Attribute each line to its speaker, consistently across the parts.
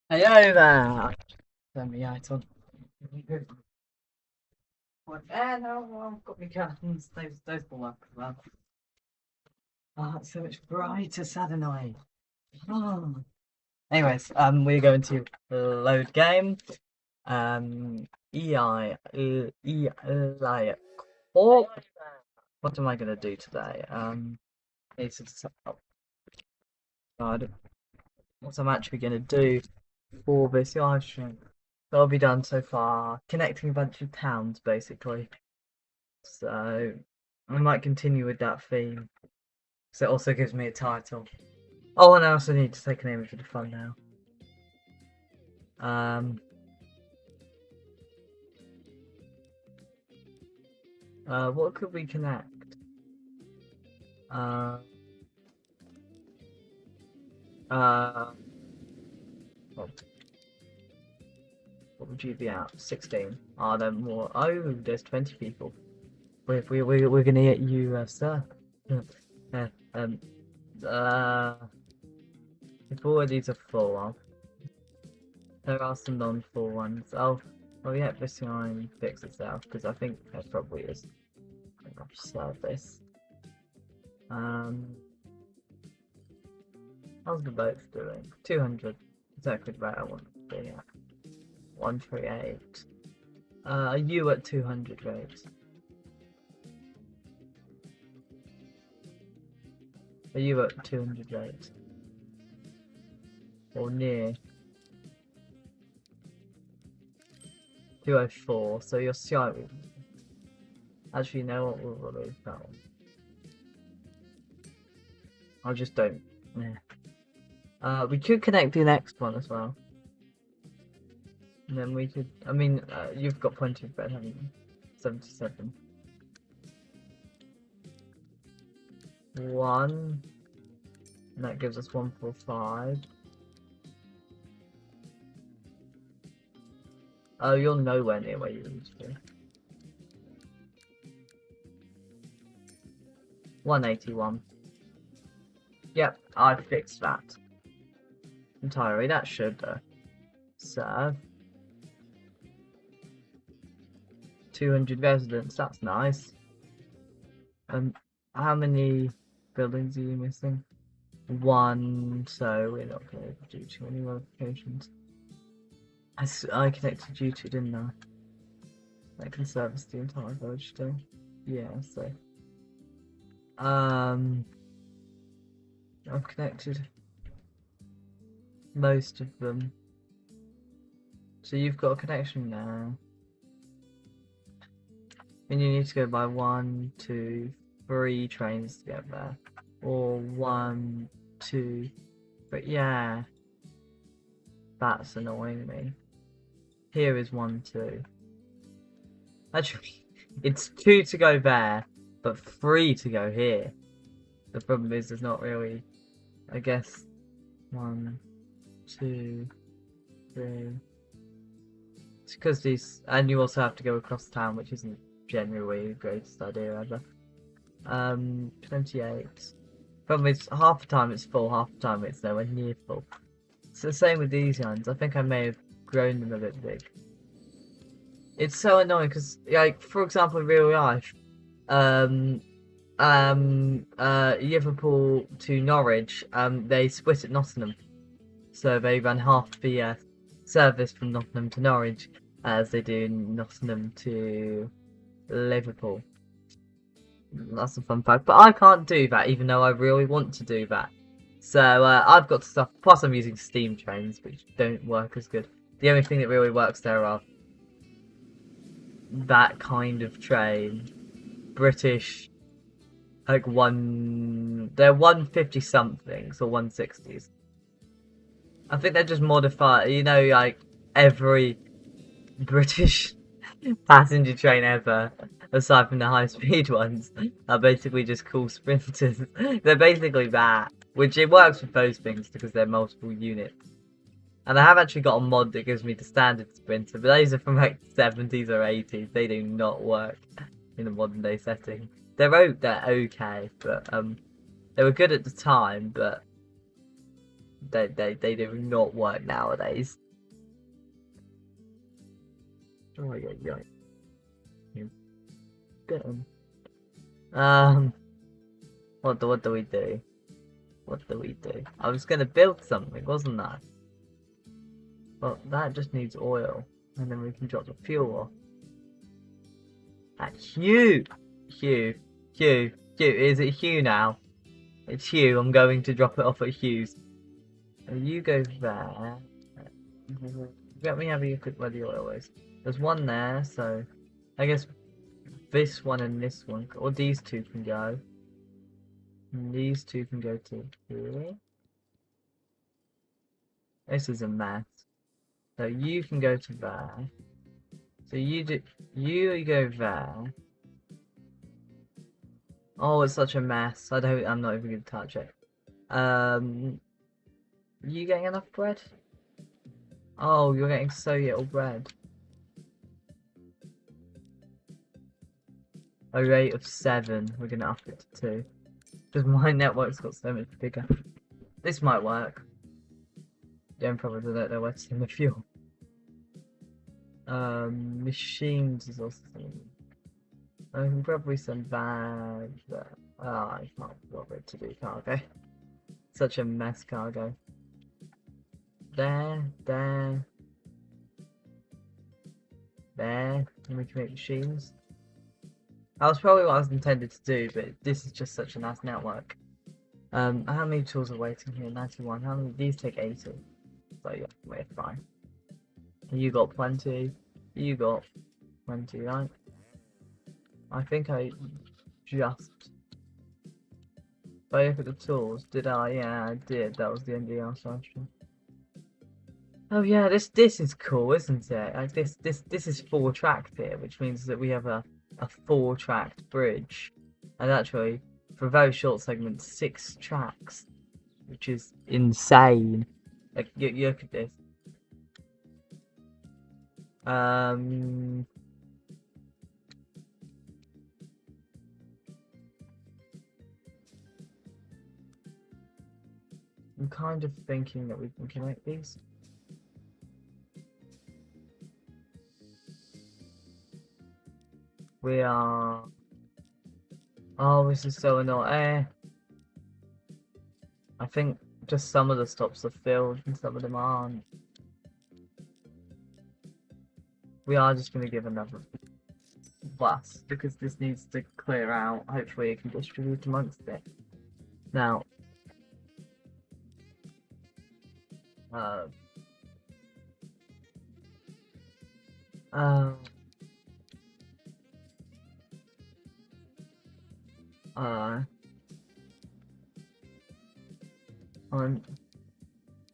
Speaker 1: Hello there. Turn me out on. What? No, I've got my curtains. Those will work as well. Oh, it's so much brighter, sad and annoying. Oh. Anyways, we're going to load game. Eli Corp. What am I gonna do today? It's oh God. What I'm actually gonna do for this live stream. That'll be done so far. Connecting a bunch of towns, basically. So I might continue with that theme. So it also gives me a title. Oh, and I also need to take an image of the phone now. What could we connect? Uh, uh, what would you be at? 16. Are there more? Oh, there's 20 people. We're gonna get you, sir. If all of these are full, there are some non-full ones. Oh yeah, this line fix itself because I think there probably is enough service. How's the boat doing? 200. Exactly where I want to be at. 138. Are you at 200 rates? Are you at 200 rates? Or near? 204, so you're slightly. Actually, you know what? We'll release that one. I just don't. Yeah. We could connect the next one as well. And then we could. I mean, you've got plenty of bed, haven't you? 77. 1. And that gives us 145. Oh, you're nowhere near where you used to be. 181. Yep, I fixed that entirely. That should serve. 200 residents, that's nice. How many buildings are you missing? 1, so we're not going to do too many modifications. I connected you to, didn't I? That can service the entire village still. Yeah, so. I've connected most of them. So you've got a connection now. And you need to go by 1, 2, 3 trains to get there. Or 1, 2, but yeah. That's annoying me. Here is 1, 2. Actually, it's 2 to go there, but 3 to go here. The problem is there's not really, I guess, 1, 2, 3. It's because these, and you also have to go across town, which isn't generally the greatest idea ever. 28. Problem is, half the time it's full, half the time it's nowhere near full. It's the same with these ones. I think I may have grown them a bit big. It's so annoying because, like, for example, in real life, Liverpool to Norwich, they split at Nottingham, so they run half the service from Nottingham to Norwich as they do Nottingham to Liverpool. That's a fun fact, but I can't do that even though I really want to do that. So I've got stuff. Plus, I'm using steam trains, which don't work as good. The only thing that really works there are that kind of train, British, like they're 150 somethings or 160s. I think they're just modified. You know, like every British passenger train ever, aside from the high-speed ones, are basically just cool sprinters. They're basically that, which it works with those things because they're multiple units. And I have actually got a mod that gives me the standard sprinter, but those are from like 70s or 80s. They do not work in a modern day setting. They're okay, but they were good at the time, but They do not work nowadays. Oh yeah. Get 'em. What do we do? What do we do? I was gonna build something, wasn't I? Well, that just needs oil, and then we can drop the fuel off. At Hugh! Hugh. Is it Hugh now? It's Hugh. I'm going to drop it off at Hugh's. You go there. Let me have a look at where the oil is. There's one there, so I guess this one and this one, or these two can go. And these two can go to here. This is a mess. So you can go to there. So you go there. Oh, it's such a mess. I'm not even gonna touch it. You getting enough bread? Oh, you're getting so little bread. A rate of 7. We're gonna up it to 2. Because my network's got so much bigger. This might work. Yeah, probably don't know where to send the fuel. Machines is also something. I can probably send that. I can't bother to do cargo. Such a mess, cargo. There. And we can make machines. That was probably what I was intended to do, but this is just such a nice network. How many tools are waiting here? 91. How many? These take 80. So yeah, we're fine. You got plenty. You got plenty, right? I think I just... If I look at the tools, did I? Yeah, I did. That was the NDR section. Oh yeah, this is cool, isn't it? Like this is 4 tracked here, which means that we have a 4 tracked bridge, and actually for a very short segment 6 tracks, which is insane. Like you look at this. I'm kind of thinking that we can connect these. We are... Oh, this is so annoying. I think just some of the stops are filled and some of them aren't. We are just going to give another bus because this needs to clear out. Hopefully it can distribute amongst it. Now,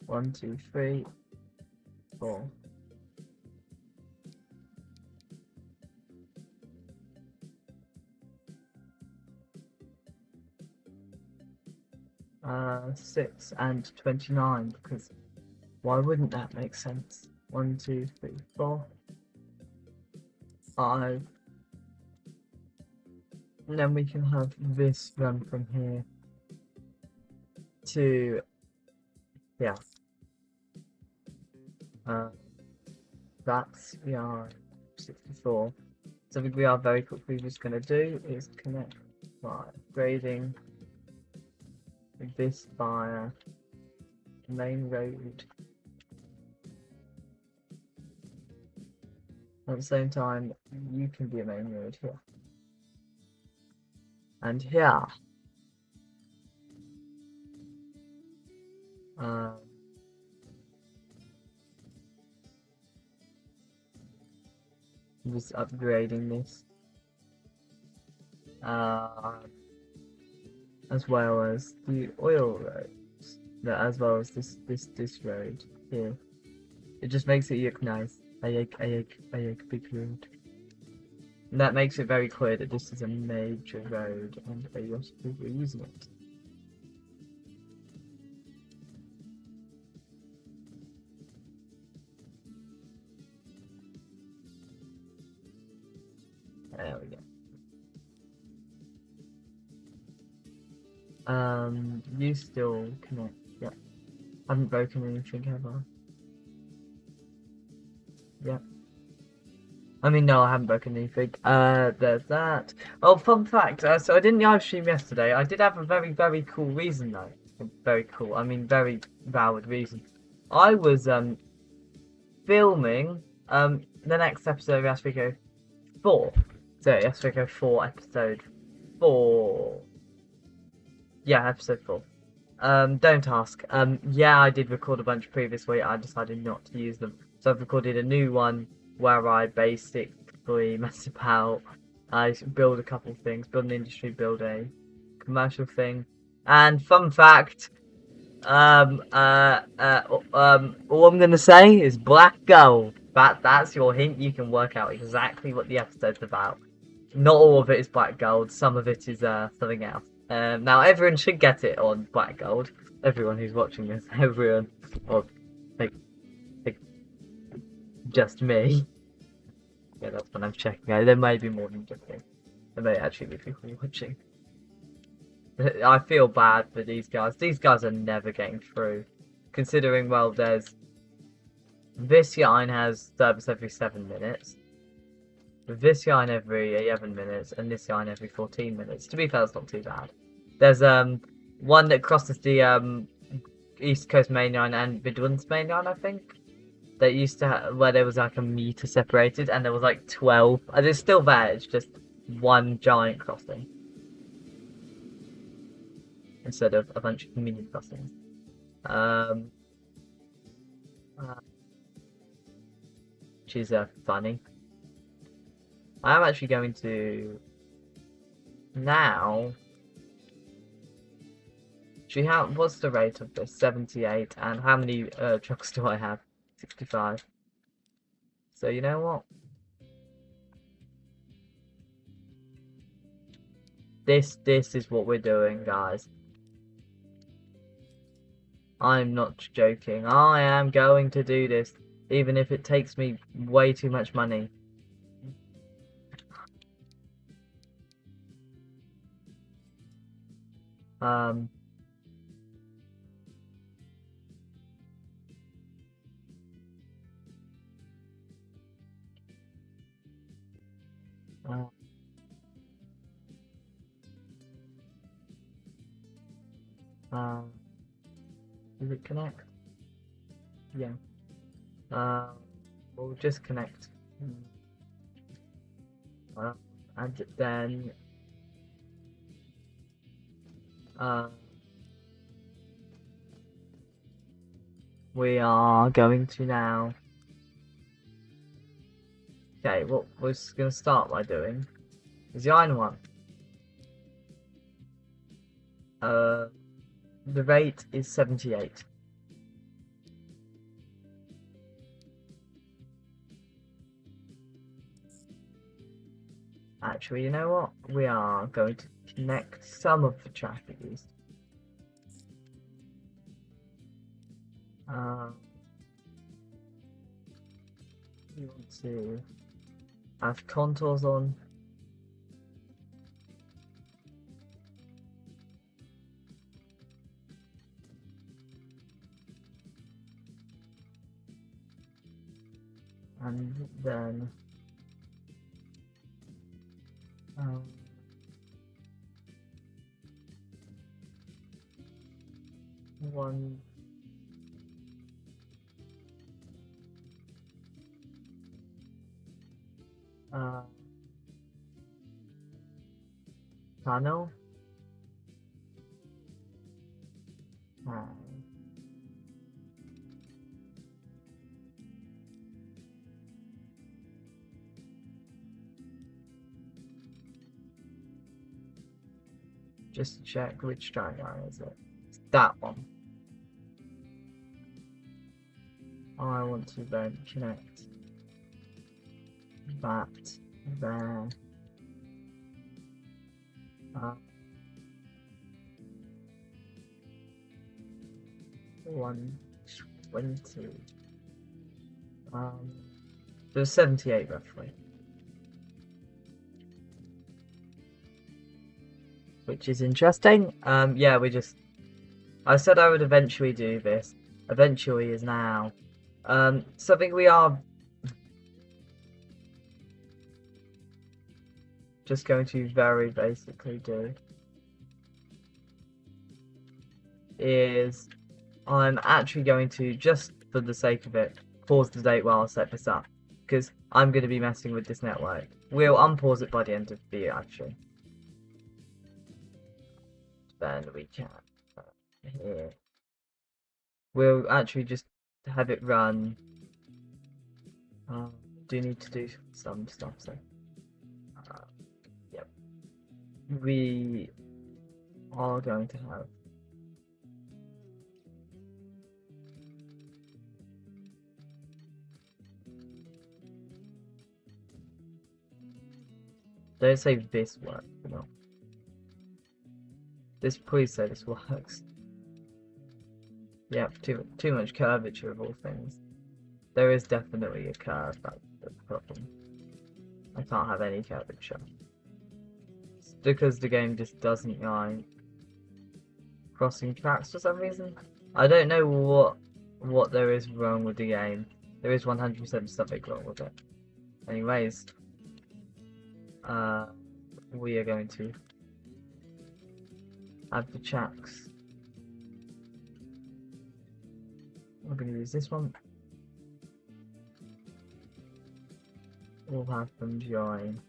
Speaker 1: one, 2, 3, 4. Uh, 6 and 29, because why wouldn't that make sense? 1, 2, 3, 4, 5. And then we can have this run from here to, yeah. That's, we are 64. Something we are very quickly just going to do is connect by upgrading this via main road. At the same time, you can be a main road here. And here. Just upgrading this. As well as the oil roads. As well as this road here. It just makes it look nice. I like big road. And that makes it very clear that this is a major road and a lot of people are using it. There we go. You still connect, yeah. I haven't broken anything ever. Yeah. I mean, no, I haven't broken anything. There's that. Oh, fun fact. So I didn't live stream yesterday. I did have a very, very cool reason though. Very cool. I mean, very valid reason. I was filming the next episode of Yasuko 4. So Yasuko 4 episode 4. Yeah, episode 4. Don't ask. Yeah, I did record a bunch previously. I decided not to use them. So I've recorded a new one where I basically mess about. I build a couple things, build an industry, build a commercial thing. And fun fact, all I'm gonna say is black gold. That's your hint. You can work out exactly what the episode's about. Not all of it is black gold. Some of it is something else. Now everyone should get it on black gold. Everyone who's watching this, everyone, or like just me. Yeah, that's what I'm checking out. There may be more than just me. There may actually be people watching. I feel bad for these guys. These guys are never getting through. Considering, well, there's... This line has service every 7 minutes. This line every 11 minutes. And this line every 14 minutes. To be fair, that's not too bad. There's one that crosses the East Coast main line and Midlands main line, I think. That used to have, where there was like a meter separated. And there was like 12. And it's still there. It's just one giant crossing. Instead of a bunch of mini crossings. Which is funny. I am actually going to now. What's the rate of this? 78, and how many trucks do I have? 65. So you know what? This is what we're doing, guys. I'm not joking. I am going to do this, even if it takes me way too much money. Does it connect? Yeah. We'll just connect. And then we are going to now. Okay, what we're going to start by doing is the iron one. The rate is 78. Actually, you know what? We are going to connect some of the traffic at least. We want to have contours on. And then one panel just check which triangle is it. It's that one. I want to then connect that there. 120. There's 78 roughly. Which is interesting. Yeah, I said I would eventually do this. eventually is now. Something we are just going to very basically do is I'm actually going to, just for the sake of it, pause the date while I set this up, because I'm going to be messing with this network. We'll unpause it by the end of the video, actually. Then we can here. We'll actually just have it run. Do need to do some stuff, so yep. We are going to have don't say this works, no. Please say this works. Yep, too much curvature of all things. There is definitely a curve, that's the problem. I can't have any curvature. It's because the game just doesn't like crossing tracks for some reason. I don't know what there is wrong with the game. There is 100% something wrong with it. Anyways, we are going to add the tracks. We're going to use this one. We'll have them join.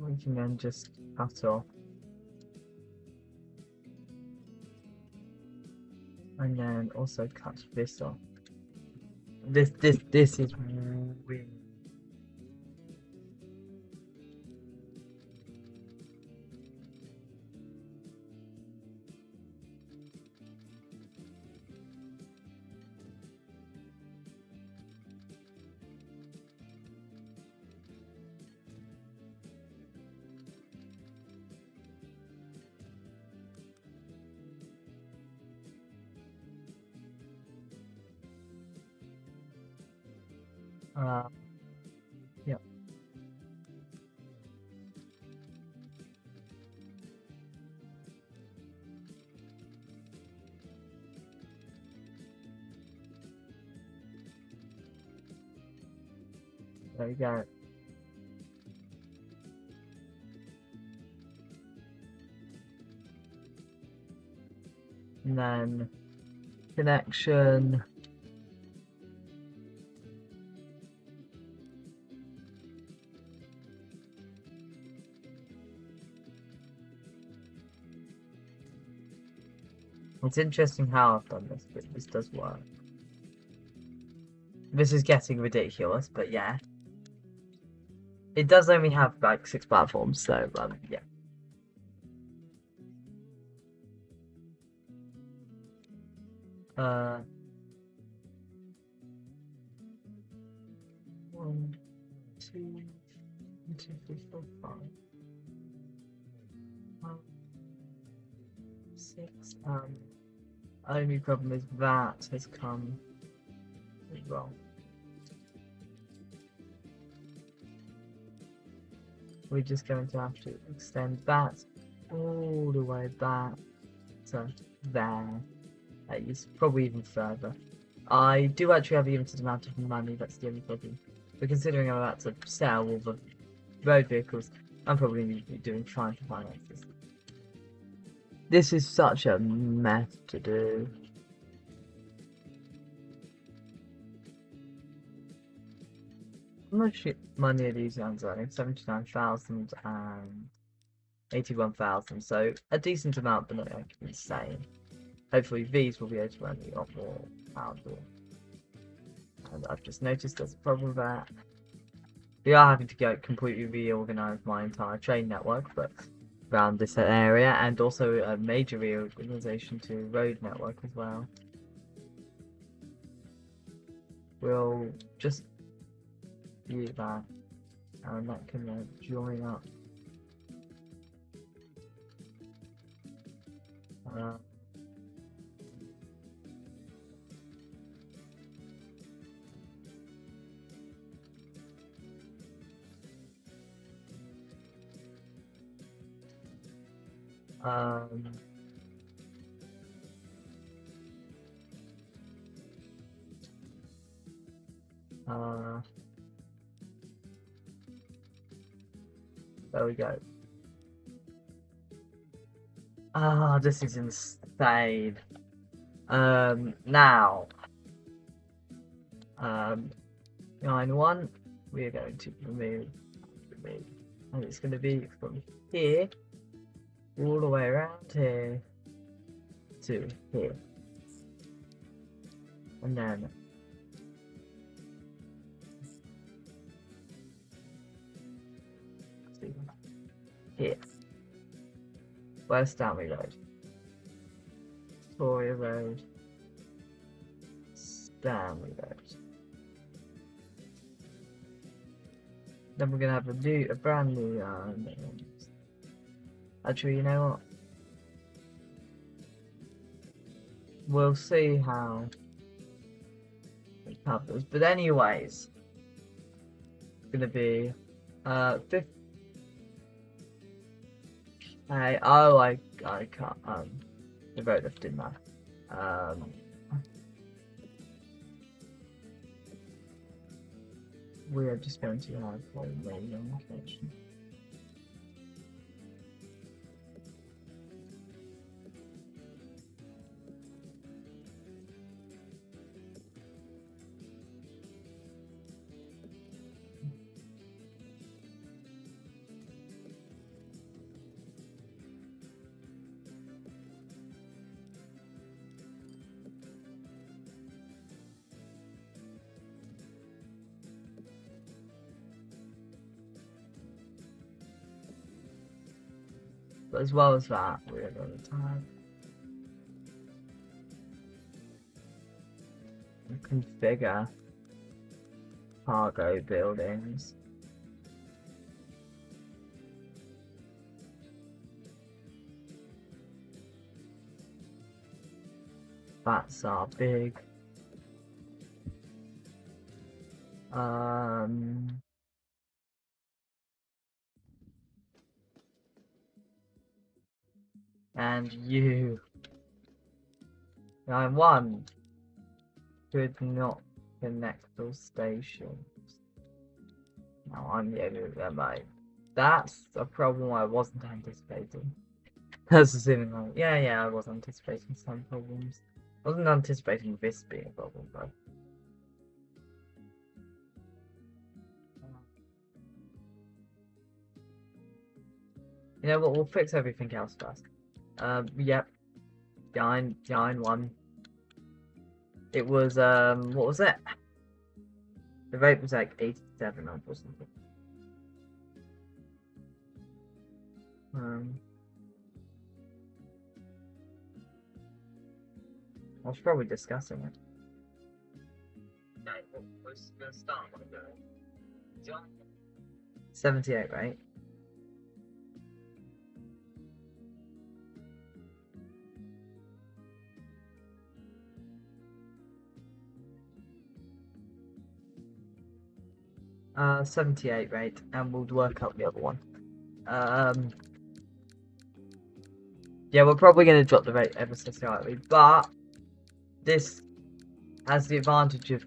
Speaker 1: We can then just cut off. And then also cut this off. This is weird. Yeah. There you go. And then connection. It's interesting how I've done this, but this does work. This is getting ridiculous, but yeah. It does only have like 6 platforms, so yeah. One, two, 3, 4, 5. 6. Only problem is that has come as well. We're just going to have to extend that all the way back to there. It's probably even further. I do actually have a limited amount of money, that's the only problem. But considering I'm about to sell all the road vehicles, I'm probably going to be trying to finance this. This is such a mess to do. How much money are these ones earning? 79,000 and 81,000, so a decent amount, but not like insane. Hopefully these will be able to run a lot more powerful. And I've just noticed there's a problem with that. We are having to go completely reorganize my entire train network, but around this area, and also a major reorganization to road network as well. We'll just view that. and that can join up. Uh, um, uh, there we go. Ah, this is insane. Now, line one, we are going to remove, and it's going to be from here all the way around here to here, and then here. Where's Stanley Road? Victoria Road. Stanley Road. Then we're gonna have a brand new actually, you know what? We'll see how it happens. But anyways, it's gonna be 50. Oh, I can't the road lift didn't matter. We are just going to have a radio connection. But as well as that, we're going to have configure cargo buildings. That's our big and you 9-1 could not connect those stations. Now I'm the only remote. That's a problem I wasn't anticipating. That's assuming like, yeah, I was anticipating some problems. I wasn't anticipating this being a problem though. You know what, we'll fix everything else first. Yep. Line 1. It was, what was it? The rate was like 87, unfortunately. I was probably discussing it. Okay, we're gonna start with the 78, right? Uh, 78 rate, and we'll work out the other one. Yeah, we're probably going to drop the rate ever so slightly, but this has the advantage of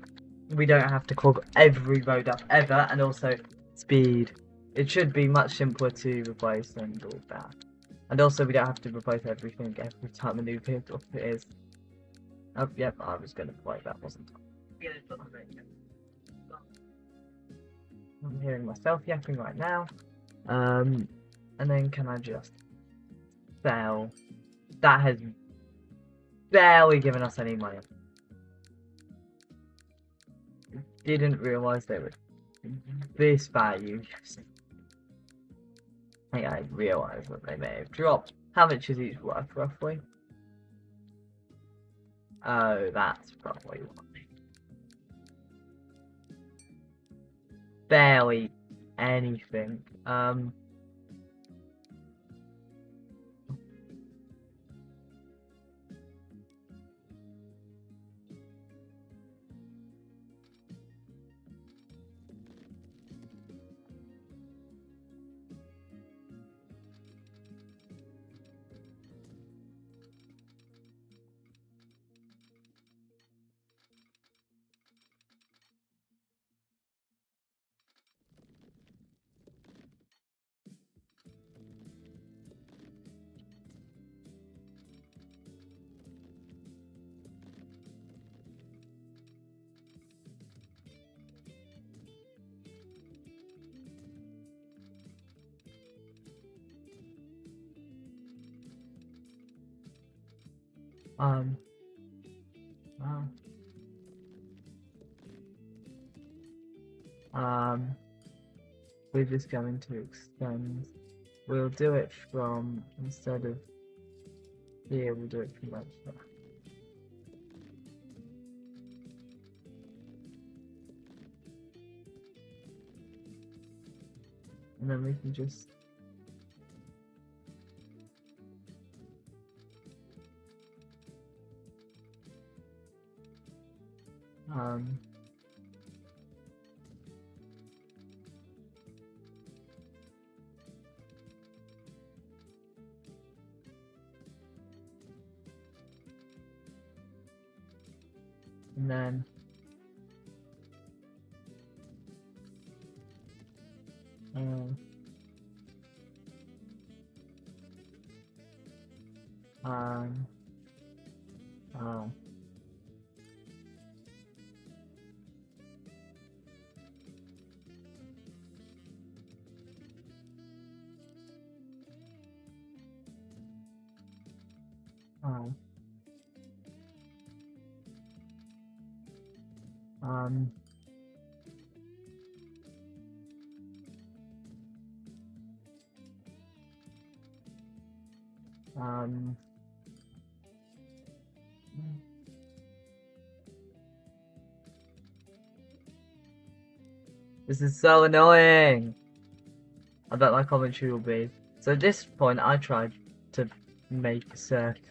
Speaker 1: we don't have to clog every road up ever, and also speed. It should be much simpler to replace and all that. And also we don't have to replace everything every time a new vehicle appears. Oh, yep, I was going to play that, wasn't I? I'm hearing myself yapping right now. And then can I just sell? That has barely given us any money. Didn't realise they were this value. I think I realised that they may have dropped. How much is each worth roughly? Oh, that's probably why. Barely anything. Um, uh, we're just going to extend. We'll do it from, instead of here, we'll do it from like that. And then we can just and then um, um, um, um, um, this is so annoying. I bet my commentary will be. So at this point, I tried to make a circle.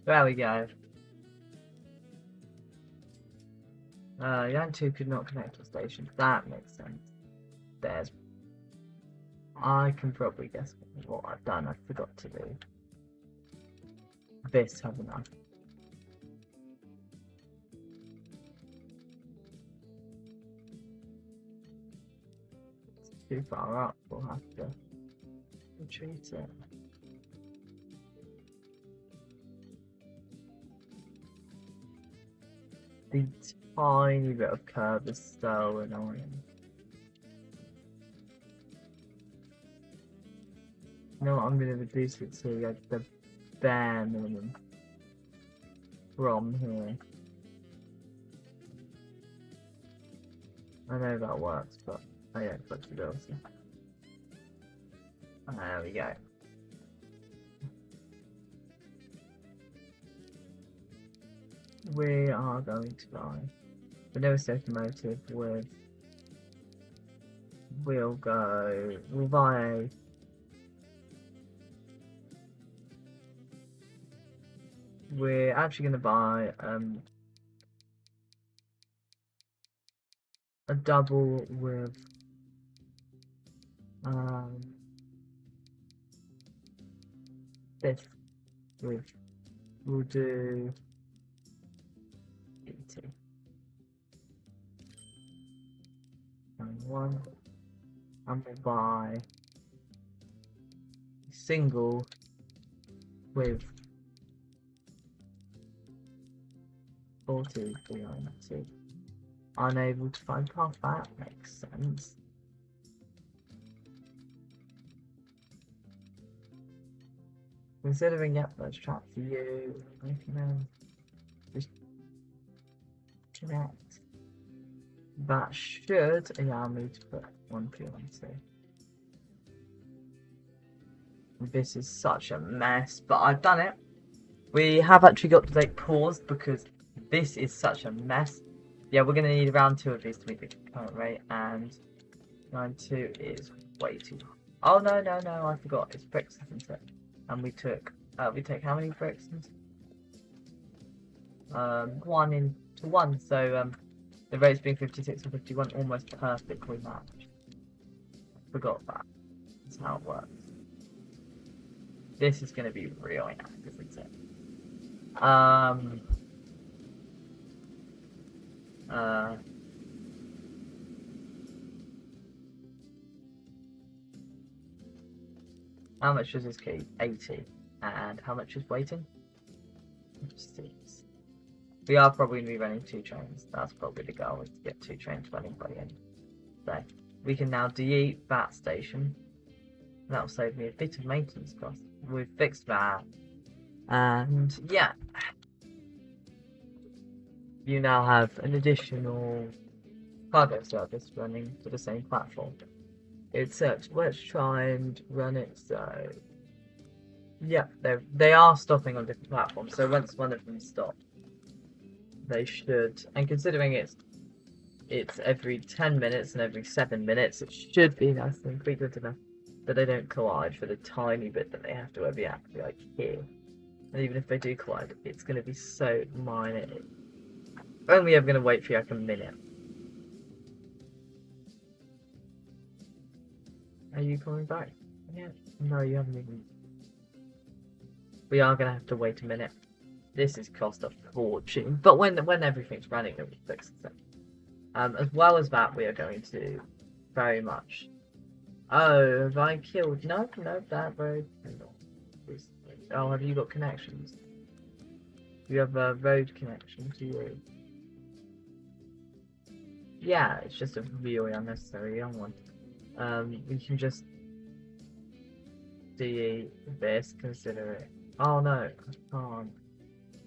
Speaker 1: There we go. Yan 2 could not connect to the station. That makes sense. There's. I can probably guess what I've done. I forgot to do this, haven't I? It's too far up. We'll have to retreat it. The tiny bit of curve is so annoying. You know what, I'm going to reduce it to like the bare minimum from here. I know that works, but I get flexibility. There we go. We are going to buy the newest locomotive with. We'll buy a. We're actually going to buy a double with this with we'll do 80 and one, and we'll buy a single with 40 390. Unable to find path. That makes sense. Considering, yep, let's trap for you. I can just connect. That should allow me to put one fuel on two. This is such a mess, but I've done it. We have actually got to take pause because this is such a mess. Yeah, we're going to need around 2 of these to meet the current rate, and 9.2 is way too high. Oh, no, I forgot. It's bricks, isn't it? And we take how many bricks? 1 into 1, so the rates being 56 and 51 almost perfectly matched. Forgot that. That's how it works. This is going to be really nice, isn't it? How much is this key? 80. And how much is waiting? 6. We are probably going to be running 2 trains. That's probably the goal, is to get 2 trains running by the end. So, we can now delete that station. That'll save me a bit of maintenance cost. We've fixed that. And, yeah. You now have an additional cargo service running to the same platform. Let's try and run it. So, yeah, they are stopping on different platforms. So once one of them stops, they should. And considering it's every 10 minutes and every 7 minutes, it should be nice and frequent enough that they don't collide for the tiny bit that they have to be actually like here. And even if they do collide, it's going to be so minor. Only ever going to wait for like a minute. Are you coming back? Yeah. No, you haven't even. We are going to have to wait a minute. This is cost a fortune. But when everything's running, it will fix it. As well as that, we are going to very much. Oh, have I killed? No, that road. Oh, have you got connections? You have a road connection to you. Yeah, it's just a really unnecessary young one. We can just do this, consider it. Oh no,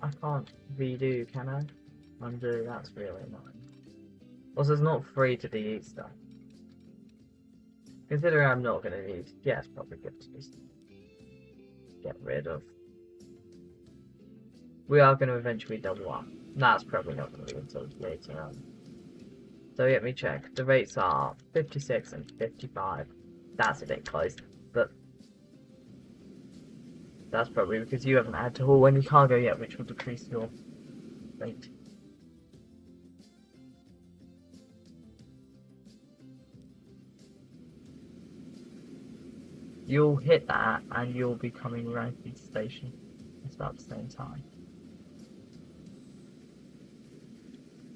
Speaker 1: I can't redo, can I? Undo, that's really annoying. Also, it's not free to delete stuff. Considering I'm not going to need, yeah, it's probably good to just get rid of. We are going to eventually double up. That's probably not going to be until later on. So let me check. The rates are 56 and 55. That's a bit close, but that's probably because you haven't had to haul any cargo yet, which will decrease your rate. You'll hit that and you'll be coming right into the station. It's about the same time.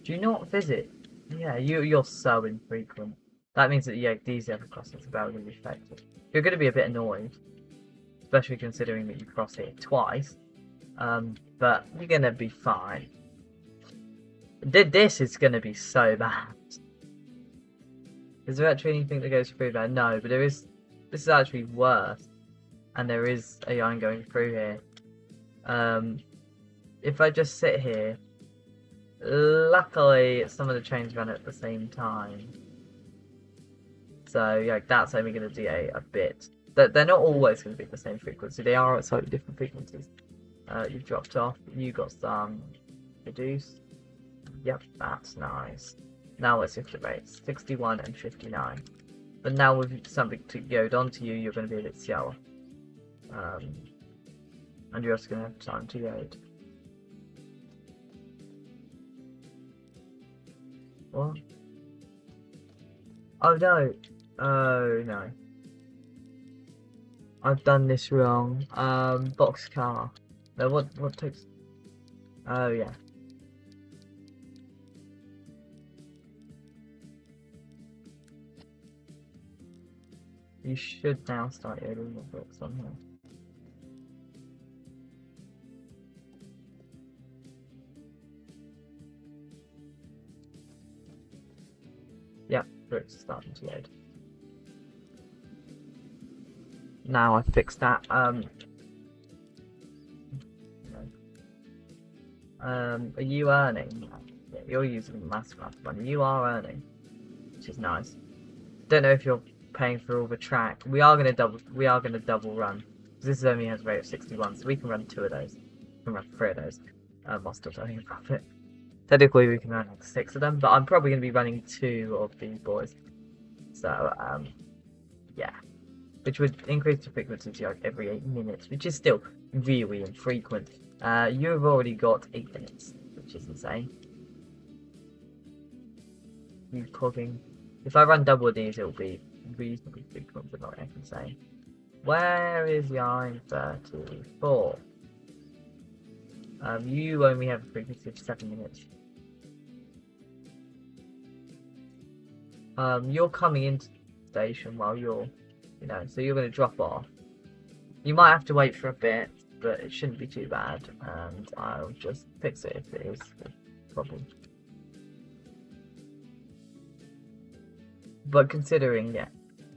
Speaker 1: Do you not visit? Yeah, you're so infrequent. That means that yeah, these other crossings are very going to be affected. You're going to be a bit annoyed, especially considering that you cross here twice. But you're going to be fine. This is going to be so bad. Is there actually anything that goes through there? No, but there is. This is actually worse, and there is a line going through here. If I just sit here, luckily some of the trains run at the same time, so yeah, that's only going to delay a bit. They're not always going to be the same frequency. They are at slightly different frequencies. You've dropped off. You got some reduced. Yep, that's nice. Now let's shift the rates: 61 and 59. But now with something to go onto you, you're going to be a bit slower. And you're also going to have time to load. What? Oh no! Oh no. I've done this wrong. Boxcar. No, what takes... Oh yeah. You should now start loading the books on here. Yep, bricks are starting to load. Now I fixed that. Are you earning? Yeah, you're using mass money. You are earning, which is nice. Don't know if you're paying for all the track. We are gonna double run This only has a rate of 61, so we can run 2 of those. We can run 3 of those. While still turning a profit. Technically, we can run like 6 of them, but I'm probably going to be running 2 of these boys. So, yeah. Which would increase the frequency to like every 8 minutes, which is still really infrequent. You've already got 8 minutes, which is insane. You clogging. If I run double of these, it'll be reasonably frequent, but not I can say. Where is line 34? You only have a frequency of 7 minutes. You're coming into the station while you're, so you're going to drop off. You might have to wait for a bit, but it shouldn't be too bad, and I'll just fix it if it is a problem. But considering,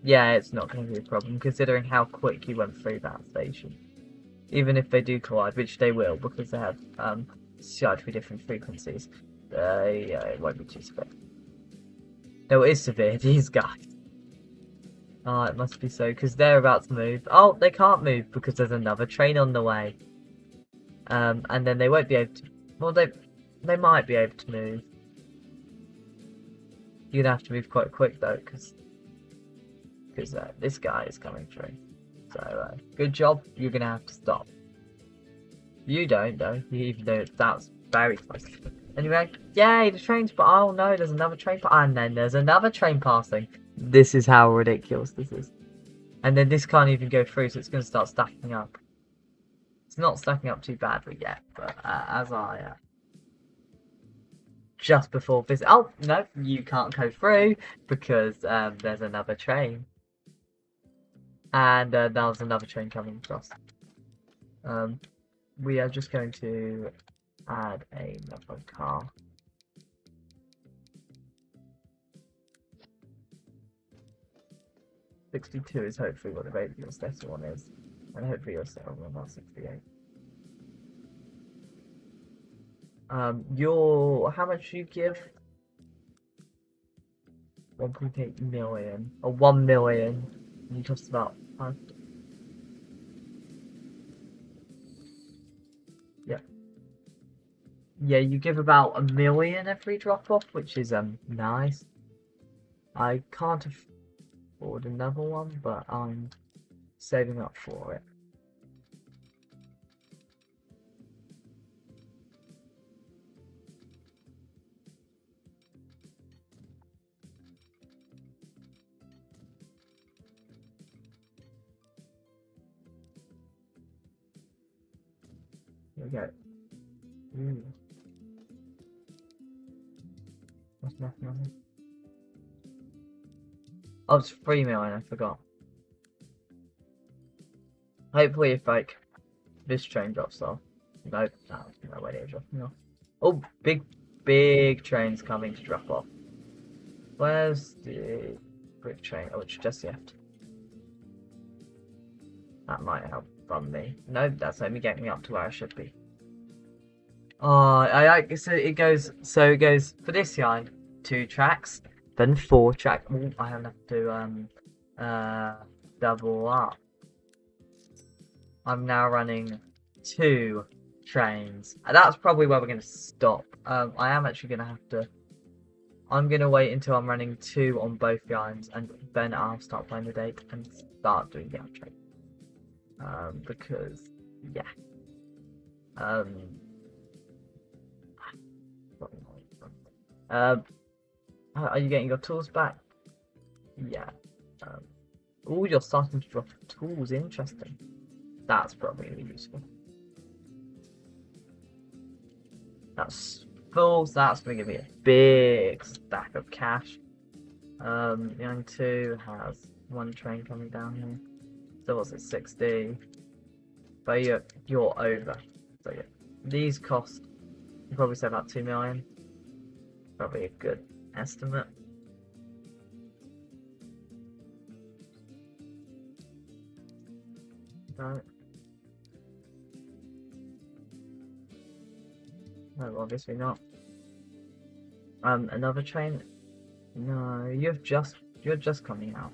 Speaker 1: yeah, it's not going to be a problem, considering how quick you went through that station. Even if they do collide, which they will, because they have slightly different frequencies, it won't be too severe. No, it is severe, these guys. Oh, it must be so, because they're about to move. Oh, they can't move because there's another train on the way. And then they won't be able to... Well, they might be able to move. You're going to have to move quite quick, though, because this guy is coming through. So, good job. You're going to have to stop. You don't, though, even though that's very close. Anyway, yay, the train's... But oh no, there's another train... And then there's another train passing. This is how ridiculous this is. And then this can't even go through, so it's going to start stacking up. It's not stacking up too badly yet, but as I... just before this... Oh, no, you can't go through, because there's another train. And there's another train coming across. We are just going to add another car. $62 is hopefully what the rate of your status one is. And hopefully you're settled on about 68. How much do you give? 1.8 million. Or 1 million. You cost about 5. Yeah. Yeah, you give about 1 million every drop off, which is nice. I can't afford another one, but I'm saving up for it. Here we go. Ooh. What's nothing on it? Oh, it's 3 million, I forgot. Hopefully if like this train drops off. No, no way they're dropping off. Oh, big train's coming to drop off. Where's the brick train? Oh, it's just left. That might help from me. No, that's only getting me up to where I should be. Oh, so it goes for this line 2 tracks, then 4 tracks. Oh, I have to double up. I'm now running 2 trains. And that's probably where we're going to stop. I am actually going to have to... I'm going to wait until I'm running 2 on both lines, and then I'll start playing the date and start doing the outro. Because, yeah. Are you getting your tools back? Yeah. Oh, you're starting to drop tools. Interesting. That's probably really useful. That's full, so that's going to give me a big stack of cash. Young 2 has 1 train coming down here. So what's it, 60? But you're over. So yeah, these cost, you probably say about 2 million. Probably a good estimate. Right. No, obviously not. Another train? No, you're just coming out.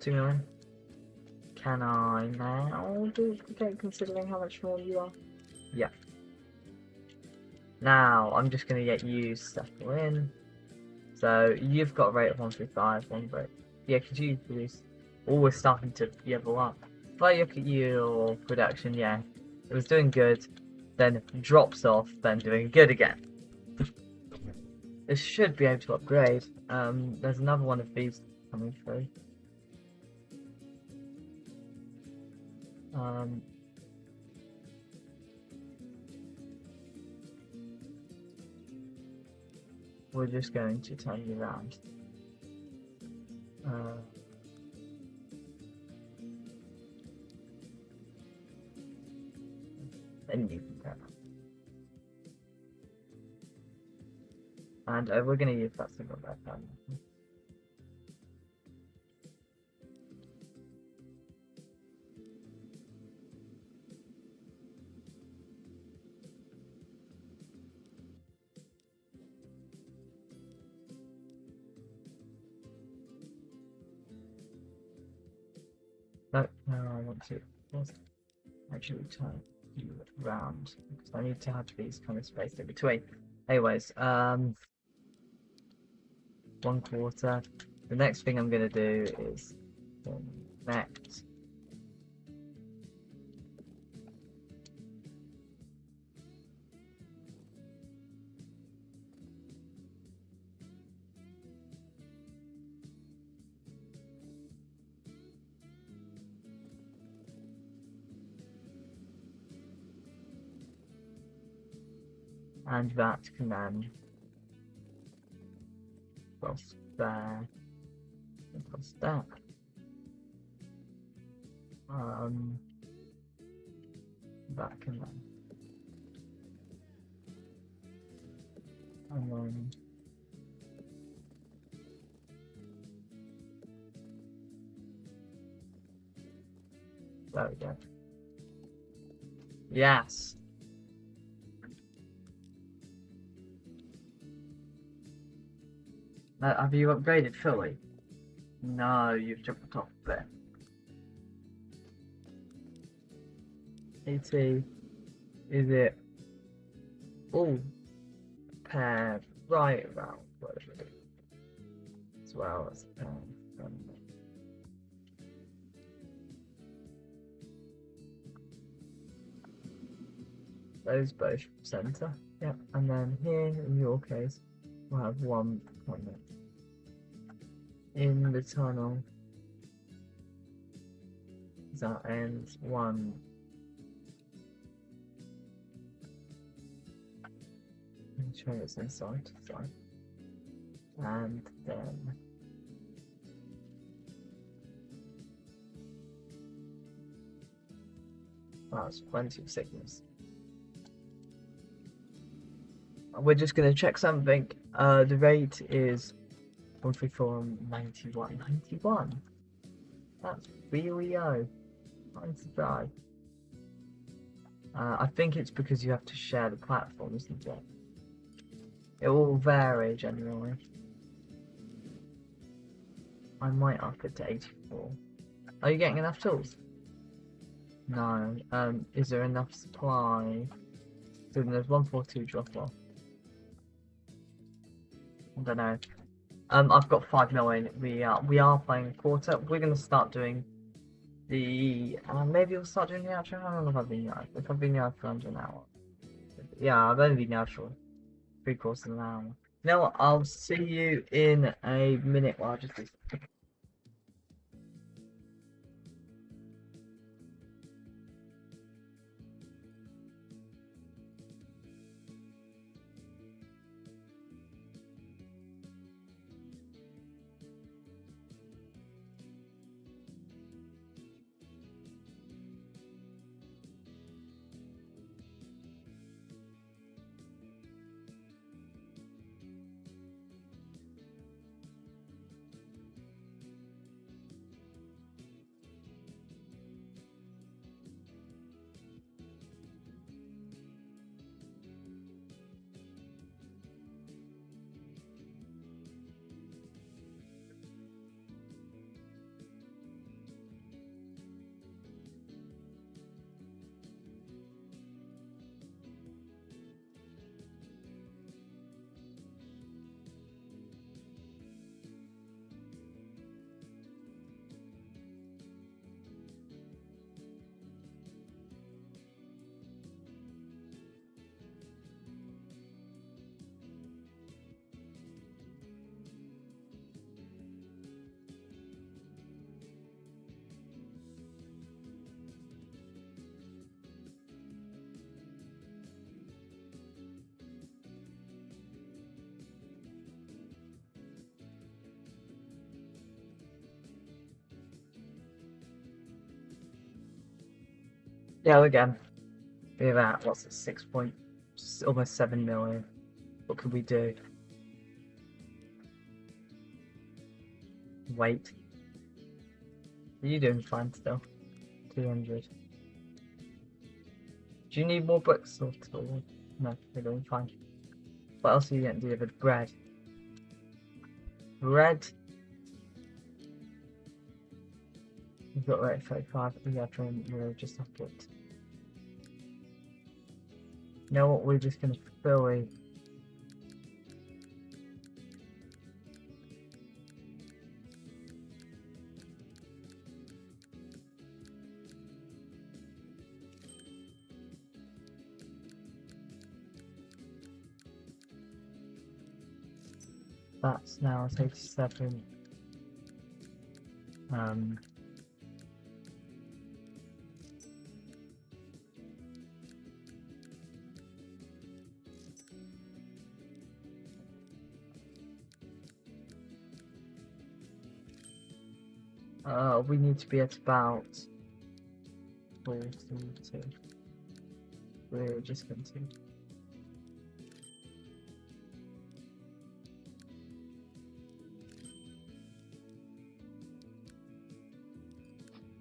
Speaker 1: 2 million. Can I now do it, considering how much more you are? Yeah. Now, I'm just going to get you settle in. So, you've got a rate of 135, one rate. Yeah, because you produce... Always starting to level up. If I look at your production, yeah, it was doing good, then drops off, then doing good again. This should be able to upgrade. There's another one of these coming through. We're just going to turn you around. Then you can go. And we're going to use that single background. No, I want to actually turn you around because I need to have these kind of spaced in between. Anyways, 1/4. The next thing I'm going to do is connect. And that can then cross there, across that. That can then, and then there we go. Yes. Have you upgraded fully? No, you've jumped the top bit. 80. Is it all paired right around whatever it is, as well as those both center. Yep, and then here in your case we'll have one point in the tunnel that ends one. Make sure it's inside, sorry. And then that's plenty of signals. We're just going to check something. The rate is 134.91. 91. That's really low. 95. I think it's because you have to share the platform, isn't it? It will vary generally. I might up it to 84. Are you getting enough tools? No. Is there enough supply? So there's 142 drop off. I don't know. I've got 5 million. We are playing a quarter. We're gonna start doing the maybe we'll start doing the outro. I don't know if I've been live. If I've been live for under an hour. Yeah, I've only been live for 3/4 of an hour. You know what? I'll see you in a minute. Well, I'll just do Yeah, again. We're at, what's it, 6 point, almost 7 million. What could we do? Wait. Are you doing fine still? 200. Do you need more bricks or no, you're doing fine. What else are you getting delivered? Bread. Bread. We've got rate 35. Yeah, we'll just have to get. You know what? We're just gonna fill in. That's now it's 87. We need to be at about 42. We're just going to.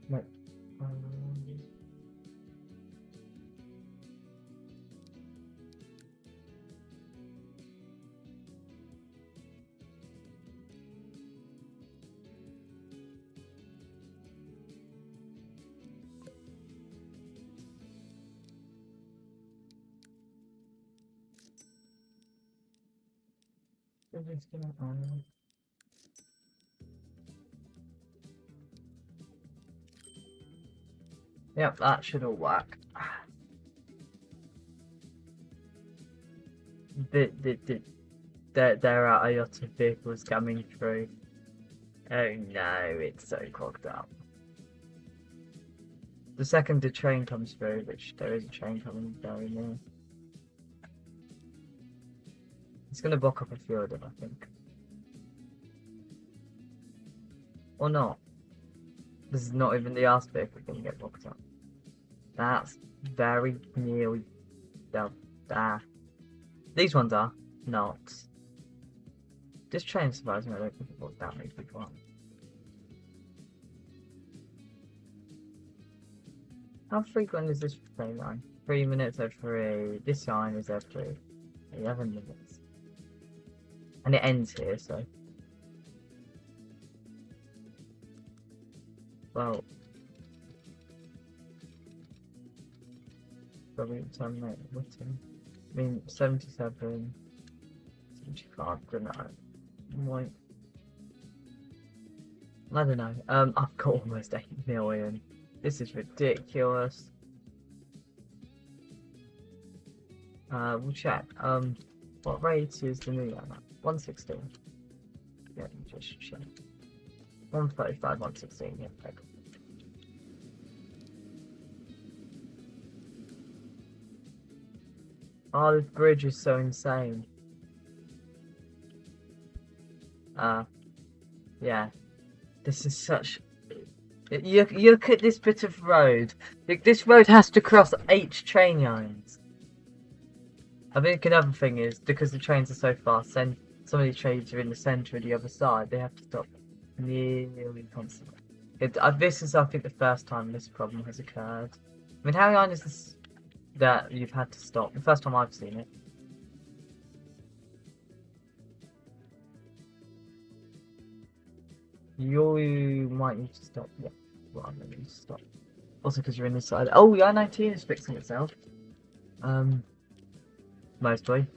Speaker 1: No. We're just gonna. Yep, that should all work. There are a lot of vehicles coming through. Oh no, it's so clogged up. The second the train comes through, which there is a train coming very near, it's going to block up a few of them, I think. Or not. This is not even the last vehicle going to get blocked up. That's very nearly done. These ones are not. This train survives me, I don't think it blocked that many people up. How frequent is this train line? 3 minutes every. This line is every 11 minutes. And it ends here, so. Well. Probably terminate written. I mean, 77. 75, don't know. Wait. I don't know. I've got almost 8 million. This is ridiculous. We'll check. What rate is the new one at? 116. Yeah, just check. 135, 116. Yeah, okay. Oh, this bridge is so insane. Yeah. This is such. You look at this bit of road. This road has to cross 8 train lines. I think another thing is, because the trains are so fast, and some of these trains are in the centre of the other side, they have to stop nearly constantly. This is, I think, the first time this problem has occurred. I mean, how long is this that you've had to stop? The first time I've seen it. You might need to stop. Yeah, well, I'm going to stop. Also, because you're in this side. Oh, the I-19 is fixing itself. Mostly.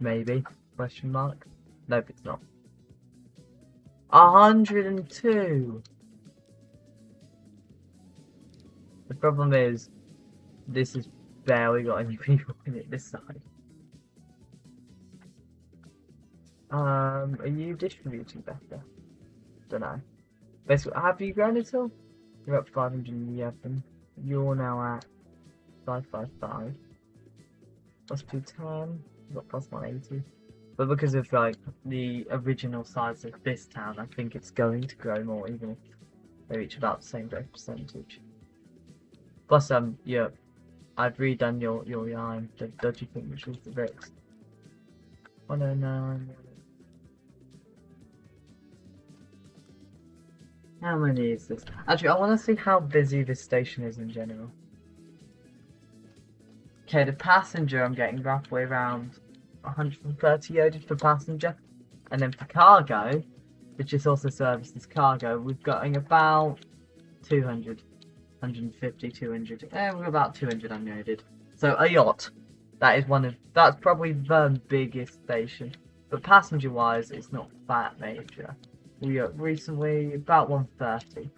Speaker 1: Maybe. Question mark. Nope, it's not. 102! The problem is, this has barely got any people in it this side. Are you distributing better? Don't know. Basically, have you grown at all? You're up 511. You're now at 555. Plus 210. You've got plus 180. But because of like the original size of this town, I think it's going to grow more, even if they reach about the same growth percentage. Plus, yeah, I've redone your yarn, the dodgy thing, which was the bricks. 109. How many is this? Actually, I want to see how busy this station is in general. Okay, the passenger, I'm getting roughly around 130 yodid for passenger. And then for cargo, which is also serviced as cargo, we're getting about 200. 150, 200. We're about 200 unyoded. So a yacht. That's probably the biggest station. But passenger wise, it's not that major. We are recently about 130.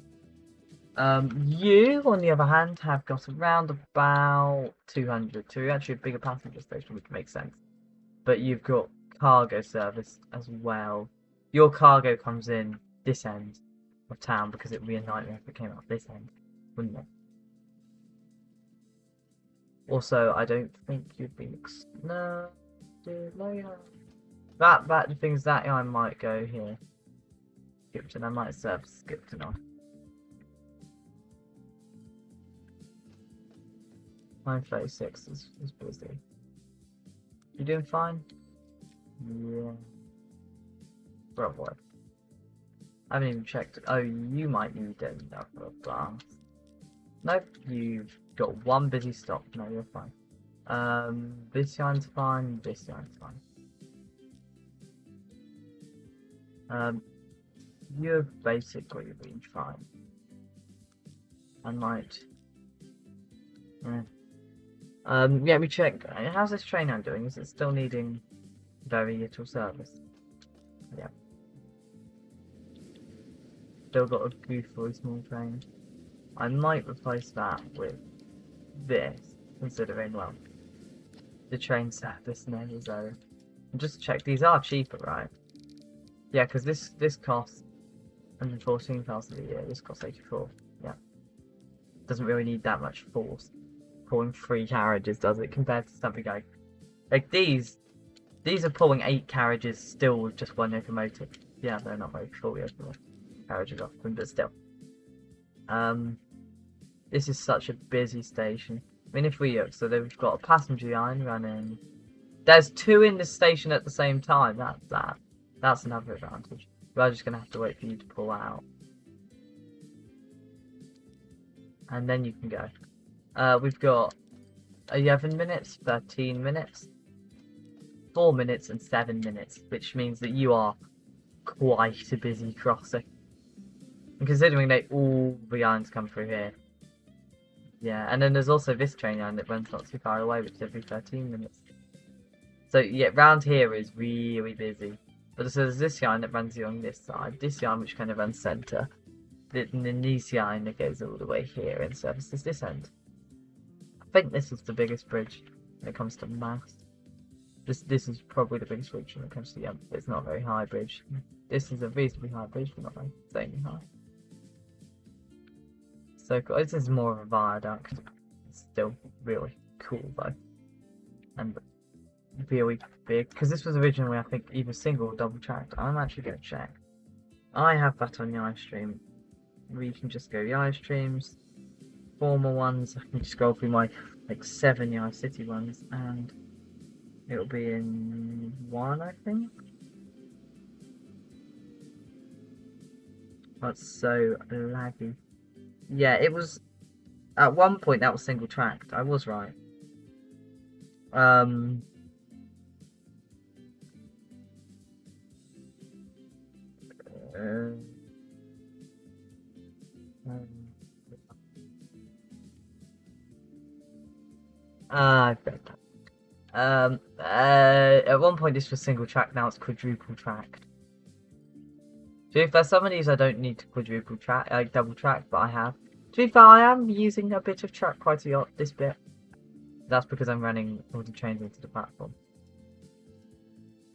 Speaker 1: You, on the other hand, have got around about 200. So you're actually a bigger passenger station, which makes sense. But you've got cargo service as well. Your cargo comes in this end of town because it would be a nightmare if it came out this end, wouldn't it? Also, I don't think you'd be no, that the things that I might go here. Skipton, I might serve Skipton on. 936 is busy. You doing fine? Yeah. Probably. I haven't even checked. Oh, you might need another blast. Nope, you've got one busy stop. No, you're fine. This yarn's fine. This yarn's fine. You're basically been fine. I might. Yeah, we check. How's this train I'm doing? Is it still needing very little service? Yeah. Still got a goofily small train. I might replace that with this, considering, well, the train service in any zone. And just check, these are cheaper, right? Yeah, because this costs 114,000 a year, this costs 84. Yeah. Doesn't really need that much force. Pulling 3 carriages, does it, compared to something like these are pulling 8 carriages still with just 1 locomotive. Yeah, they're not very fully open carriages often, but still. This is such a busy station. I mean, if we look, so we've got a passenger line running. There's 2 in the station at the same time. That's another advantage. We're just gonna have to wait for you to pull out, and then you can go. We've got 11 minutes, 13 minutes, 4 minutes, and 7 minutes, which means that you are quite a busy crossing. And considering all the lines come through here. Yeah, and then there's also this train line that runs not too far away, which is every 13 minutes. So yeah, round here is really busy. But so there's this line that runs along this side, this line which kind of runs centre, and then this line that goes all the way here and services this end. I think this is the biggest bridge when it comes to mass. This is probably the biggest bridge when it comes to it's not a very high bridge. This is a reasonably high bridge, but not very insanely high. So cool. This is more of a viaduct. It's still really cool though, and really big. Because this was originally, I think, either single or double tracked. I'm actually going to check. I have that on the ice stream. We can just go the ice streams. Former ones, I can scroll through my like 7 Yard City ones, and it'll be in 1, I think. That's so laggy. Yeah, it was at one point that was single tracked. I was right. At one point this was single track, now it's quadruple tracked. So if there's some of these I don't need to quadruple track, double track, but I have. To be fair, I am using a bit of track quite a lot this bit. That's because I'm running all the trains into the platform.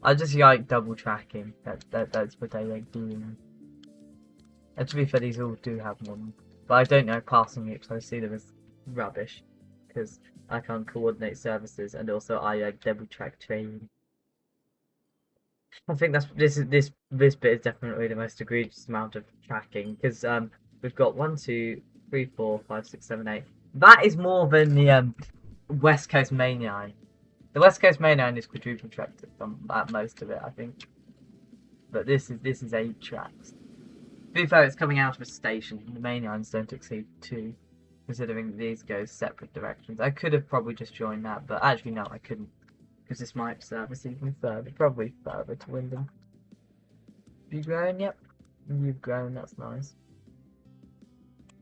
Speaker 1: I just like double tracking. That's what I like doing. And to be fair, these all do have one, but I don't know passing it because I see them as rubbish because I can't coordinate services, and also I like double track train. I think this bit is definitely the most egregious amount of tracking because we've got 1, 2, 3, 4, 5, 6, 7, 8. That is more than the West Coast Main Line. The West Coast Main Line is quadruple tracked at most of it, I think. But this is 8 tracks. To be fair, it's coming out of a station. The main lines don't exceed 2, considering these go separate directions. I could have probably just joined that, but actually no, I couldn't, because this might service even further, probably further to Wyndham. Have you grown? Yep. You've grown, that's nice.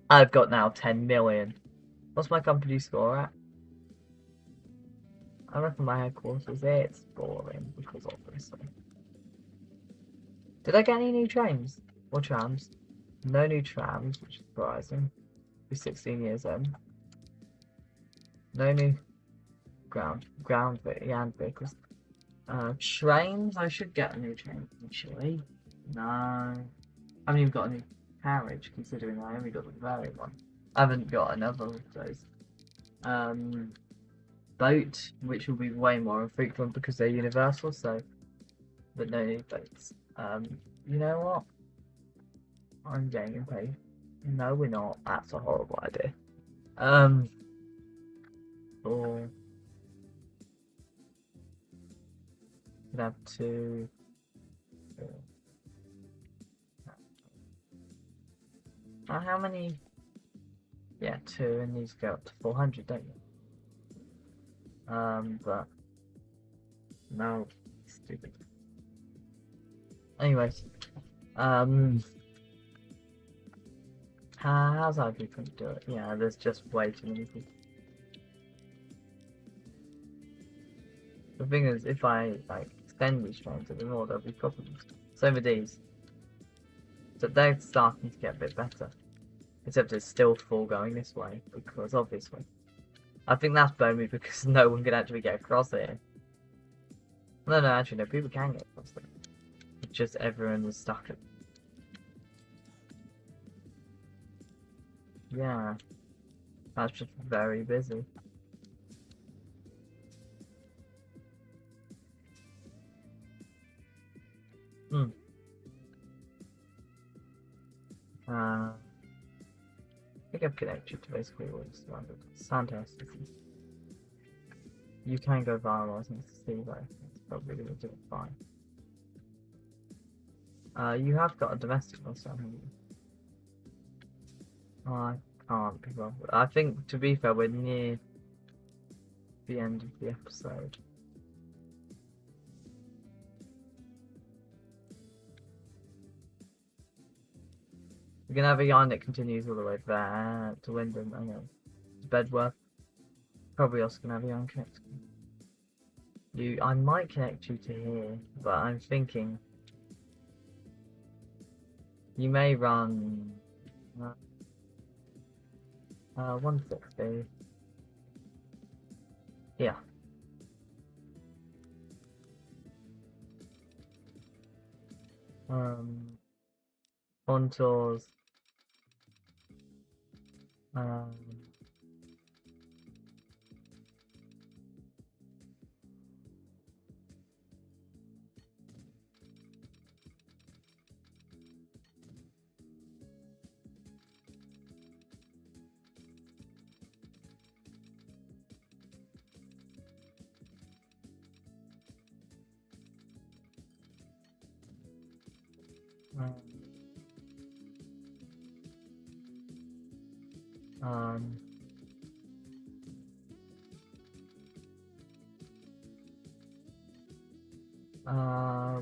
Speaker 1: I've got now 10 million. What's my company score at? I reckon my headquarters, it's boring, because obviously. Did I get any new trains? Or trams? No new trams, which is surprising. Be 16 years in. No new ground vehicles. Trains? I should get a new train, actually. No. I haven't even got a new carriage, considering I only got the very one. I haven't got another of those. Boat, which will be way more infrequent because they're universal, so. But no new boats. You know what? I'm getting impatient. No, we're not. That's a horrible idea. Or we'd have to. How many? Yeah, 2, and these go up to 400, don't you? But no, stupid. Anyways, how's our people do it? Yeah, there's just way too many people. The thing is, if I like extend these trains a bit more, there'll be problems. So with these, so they're starting to get a bit better. Except it's still full going this way, because obviously. I think that's blown me because no one can actually get across here. No, actually no, people can get across it. It's just everyone was stuck at. Yeah. That's just very busy. I think I've connected to basically what's surrounded. Fantastic. You can go viral, I think, to see though. It's probably going to do it fine. You have got a domestic one, haven't you? I can't be bothered. I think, to be fair, we're near the end of the episode. We're gonna have a yarn that continues all the way there to Wyndham, I know. To Bedworth. Probably also gonna have a yarn connect. I might connect you to here, but I'm thinking you may run 160. Yeah. Contours.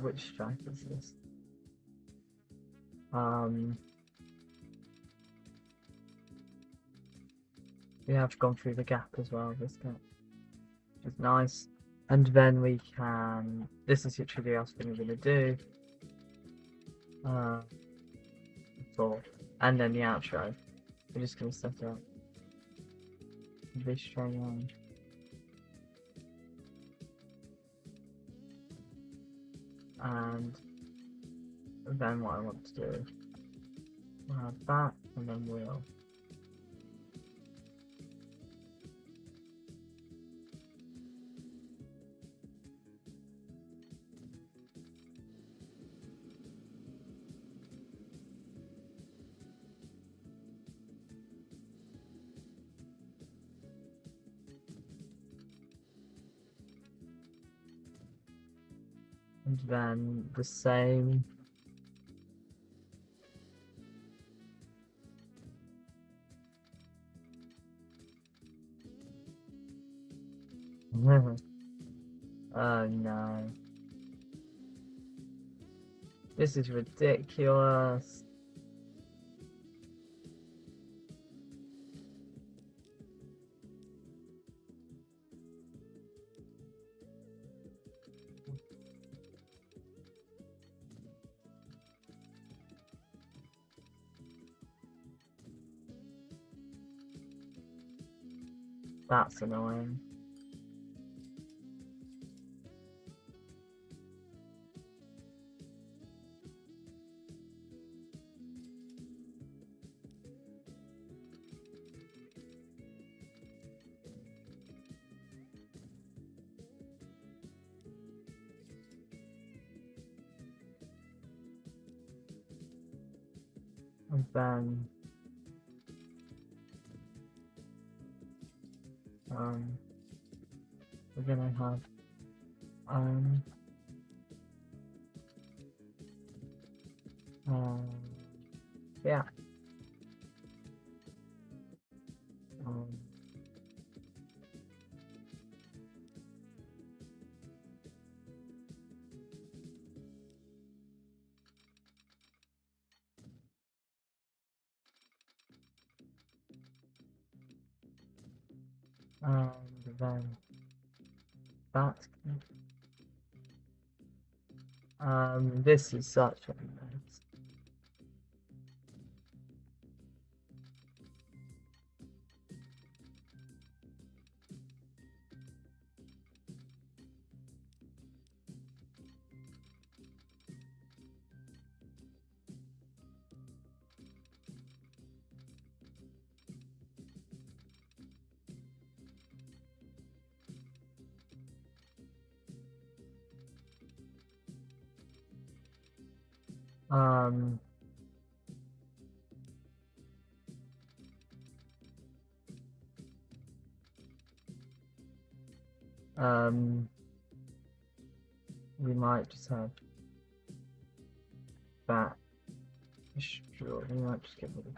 Speaker 1: Which strike is this? We have gone through the gap as well, this gap, which is nice. And then we can. This is literally the last thing we're gonna do. And then the outro. We're just gonna set up this train line. And then what I want to do, we'll have that, and then we'll And then the same. Oh no. This is ridiculous. That's annoying. And then we're gonna have yeah. And then that. This is such a mess. We might just have that. Sure, we might just get rid of it.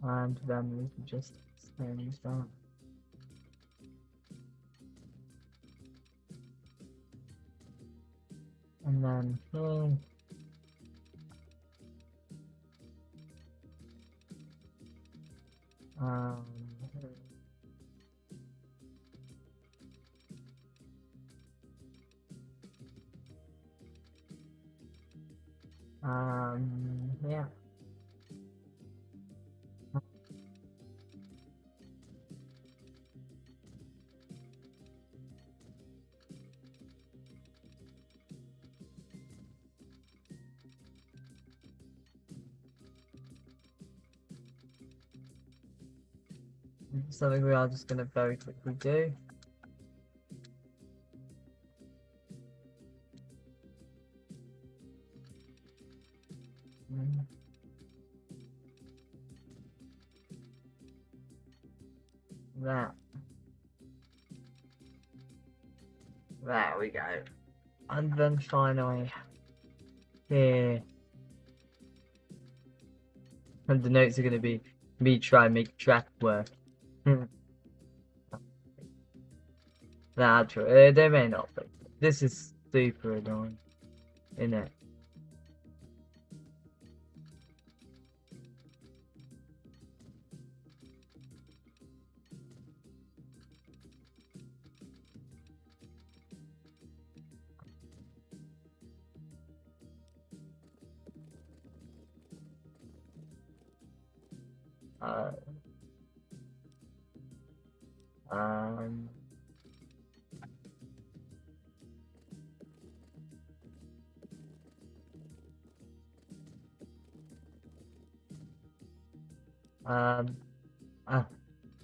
Speaker 1: And then we can just change that. And then here. Yeah. Something we are just going to very quickly do. That. There we go. And then finally, here. And the notes are going to be me trying to make track work. That's true. They may not be. This is super annoying, isn't it?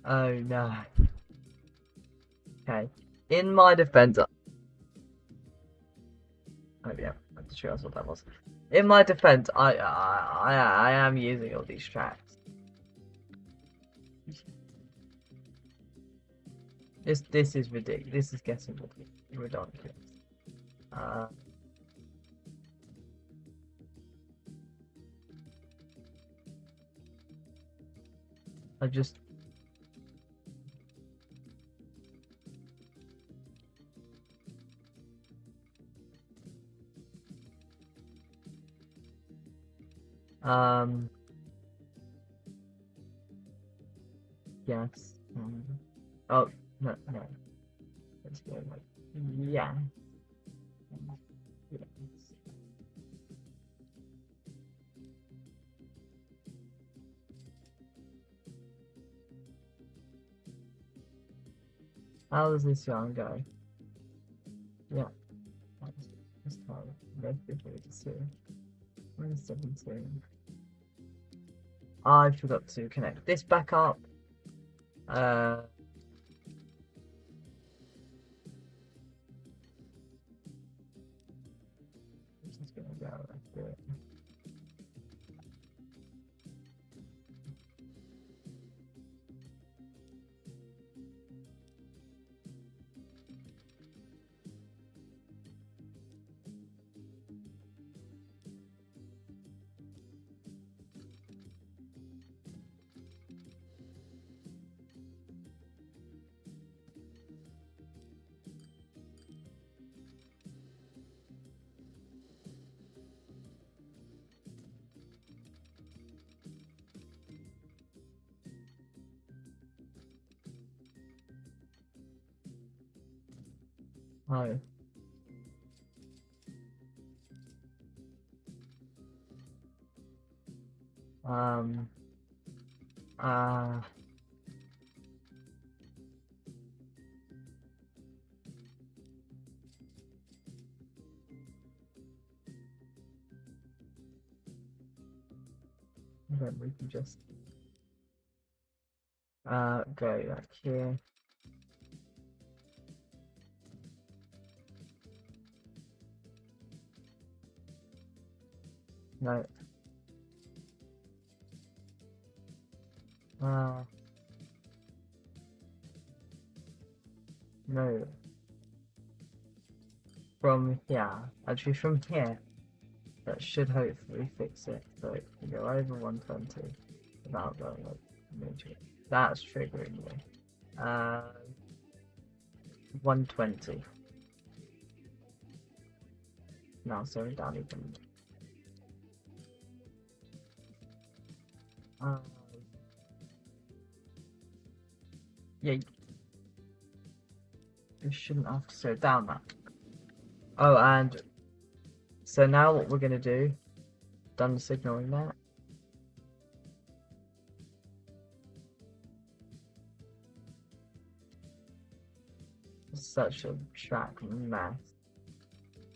Speaker 1: Oh no. Okay. In my defense, oh yeah, I'm sure that's what that was. In my defense, I am using all these tracks. This is ridiculous. This is getting ridiculous. I just yes. Oh no. Let's go like yeah. Yes. How does this yarn go? Yeah. Let's try it. Let's be able to see. 117. I forgot to connect this back up. This is gonna go like this. Oh. Uh, then we can just go like here. No. No. From here. Actually, from here. That should hopefully fix it. So it can go over 120 without going up major. That's triggering me. 120. Now, sorry, down even. Yeah, you shouldn't have to slow down that. Oh, and so now what we're gonna do, done signaling that. Such a track mess.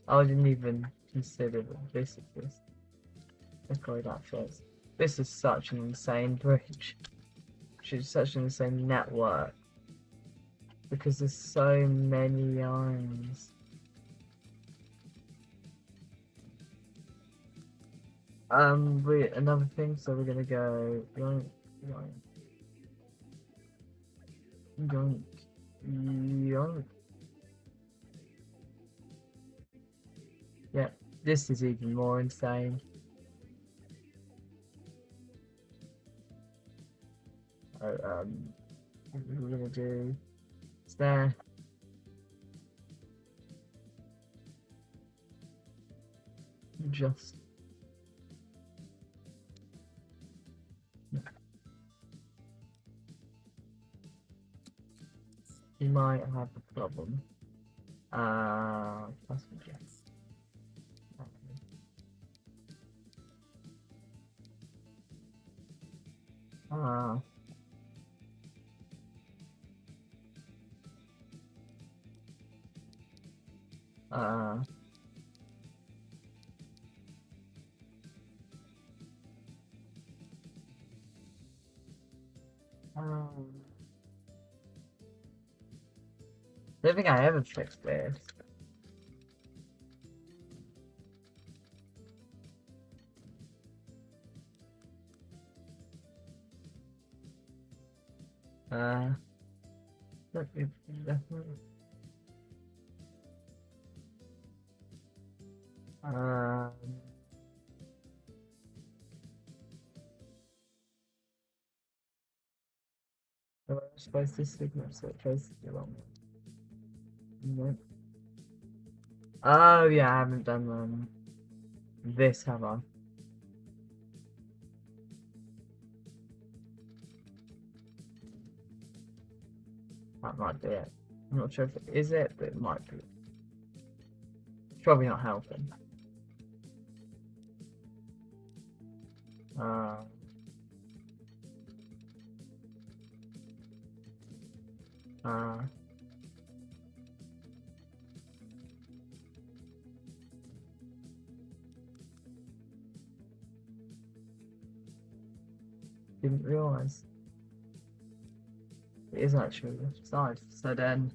Speaker 1: I didn't even consider that this exists. Look how that fits. This is such an insane bridge. Which is such an insane network. Because there's so many irons. Wait, another thing, so we're gonna go yoink, yoink, yoink, yoink. Yeah, this is even more insane. Oh, what we're gonna do is there. Just you might have a problem. Passenger. I don't think I ever fixed this. Let me am I supposed to signal so it goes to the wrong one? No. Oh yeah, I haven't done this, have I? That might be it. I'm not sure if it is it, but it might be. It's probably not helping. Didn't realise. It is actually the left side. So then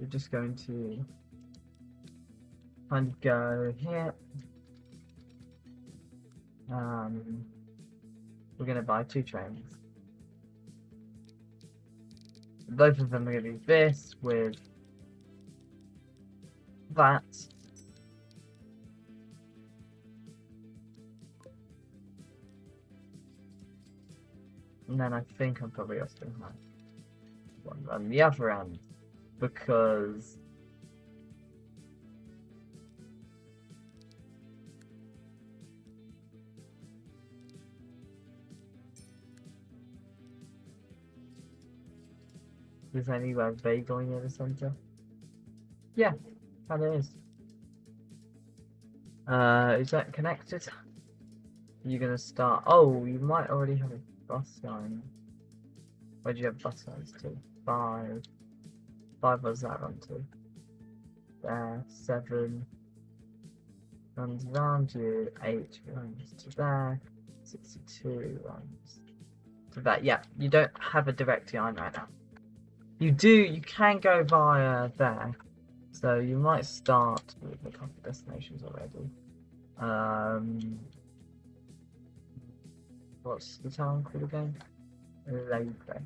Speaker 1: we're just going to kind of go here. We're going to buy 2 trains. Both of them are going to be this with that. And then I think I'm probably also going to have one on the other end, because there's anywhere vaguely near the center. Yeah, that is. Is that connected? You're gonna start. Oh, you might already have a bus line. Where do you have bus lines to? 5. 5 was that run to? There. 7 runs around you. 8 runs to there. 62 runs to that. Yeah, you don't have a direct line right now. You can go via there. So you might start with a couple of destinations already. What's the town called again? Laidley.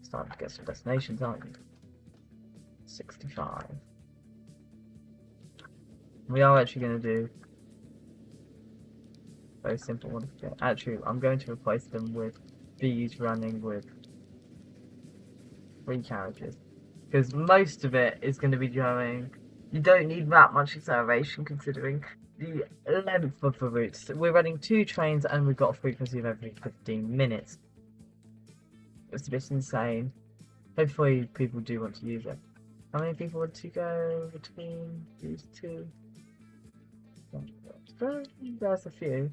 Speaker 1: Starting to get some destinations, aren't you? 65. We are actually going to do very simple one. Actually, I'm going to replace them with these running with 3 carriages, because most of it is going to be going. You don't need that much acceleration considering the length of the routes. We're running 2 trains and we've got a frequency of every 15 minutes. It's a bit insane. Hopefully people do want to use it. How many people want to go between these 2? There's a few.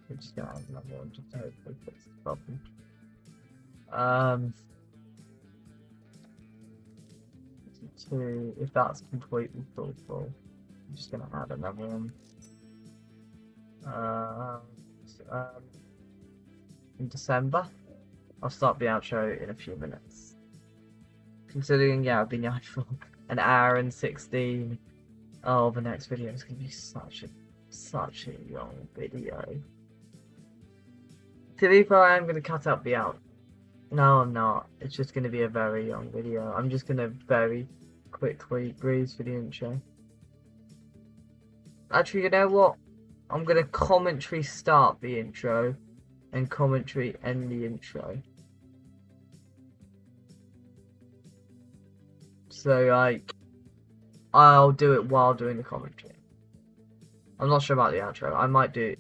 Speaker 1: We're just gonna add another one just to hopefully fix the problem. If that's completely full, I'm just gonna add another one. In December, I'll start the outro in a few minutes. Considering, yeah, I've been here for an hour and 16. Oh, the next video is gonna be such a long video. To be fair, I'm gonna cut out the out. No, I'm not. It's just gonna be a very long video. I'm just gonna very quickly breeze for the intro. Actually, you know what? I'm gonna commentary start the intro and commentary end the intro. So like, I'll do it while doing the commentary. I'm not sure about the outro. I might do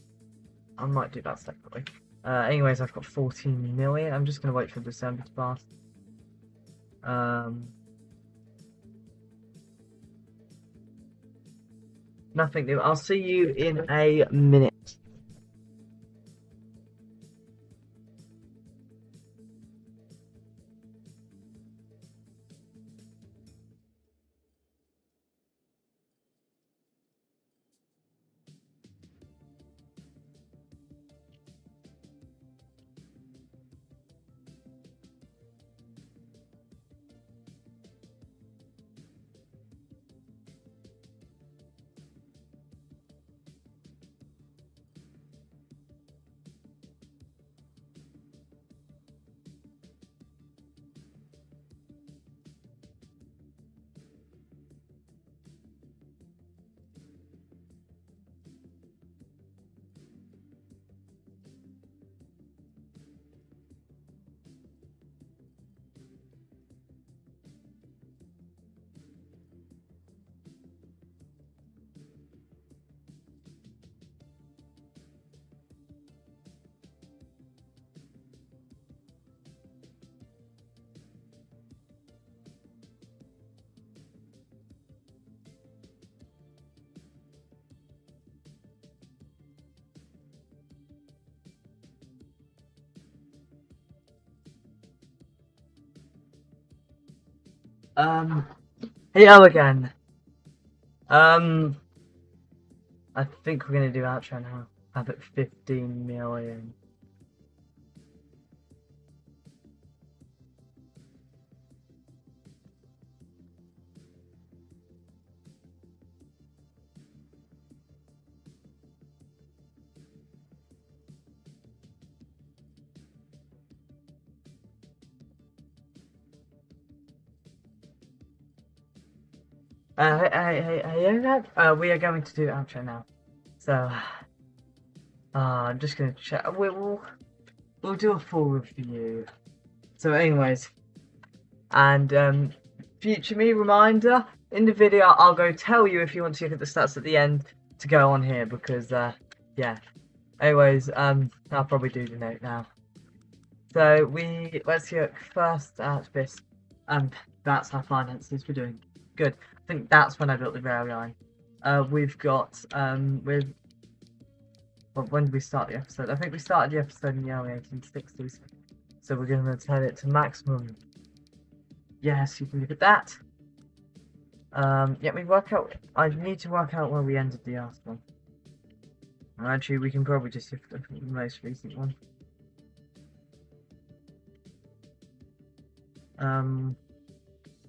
Speaker 1: that separately. Anyways, I've got 14 million. I'm just gonna wait for December to pass. Nothing new. I'll see you in a minute. Hello again. I think we're gonna do outro now. I'm at 15 million. Hey, we are going to do outro now. So, I'm just gonna check. We'll do a full review. So, anyways, and future me reminder in the video, I'll go tell you if you want to look at the stats at the end to go on here because, yeah. Anyways, I'll probably do the note now. So let's look first at this, and that's our finances we're doing. Good. I think that's when I built the rail line. We've got well, when did we start the episode? I think we started the episode in the early 1860s. So we're going to turn it to maximum. Yes, you can look at that. Let me work out. I need to work out where we ended the last one. Actually, we can probably just look at the most recent one. You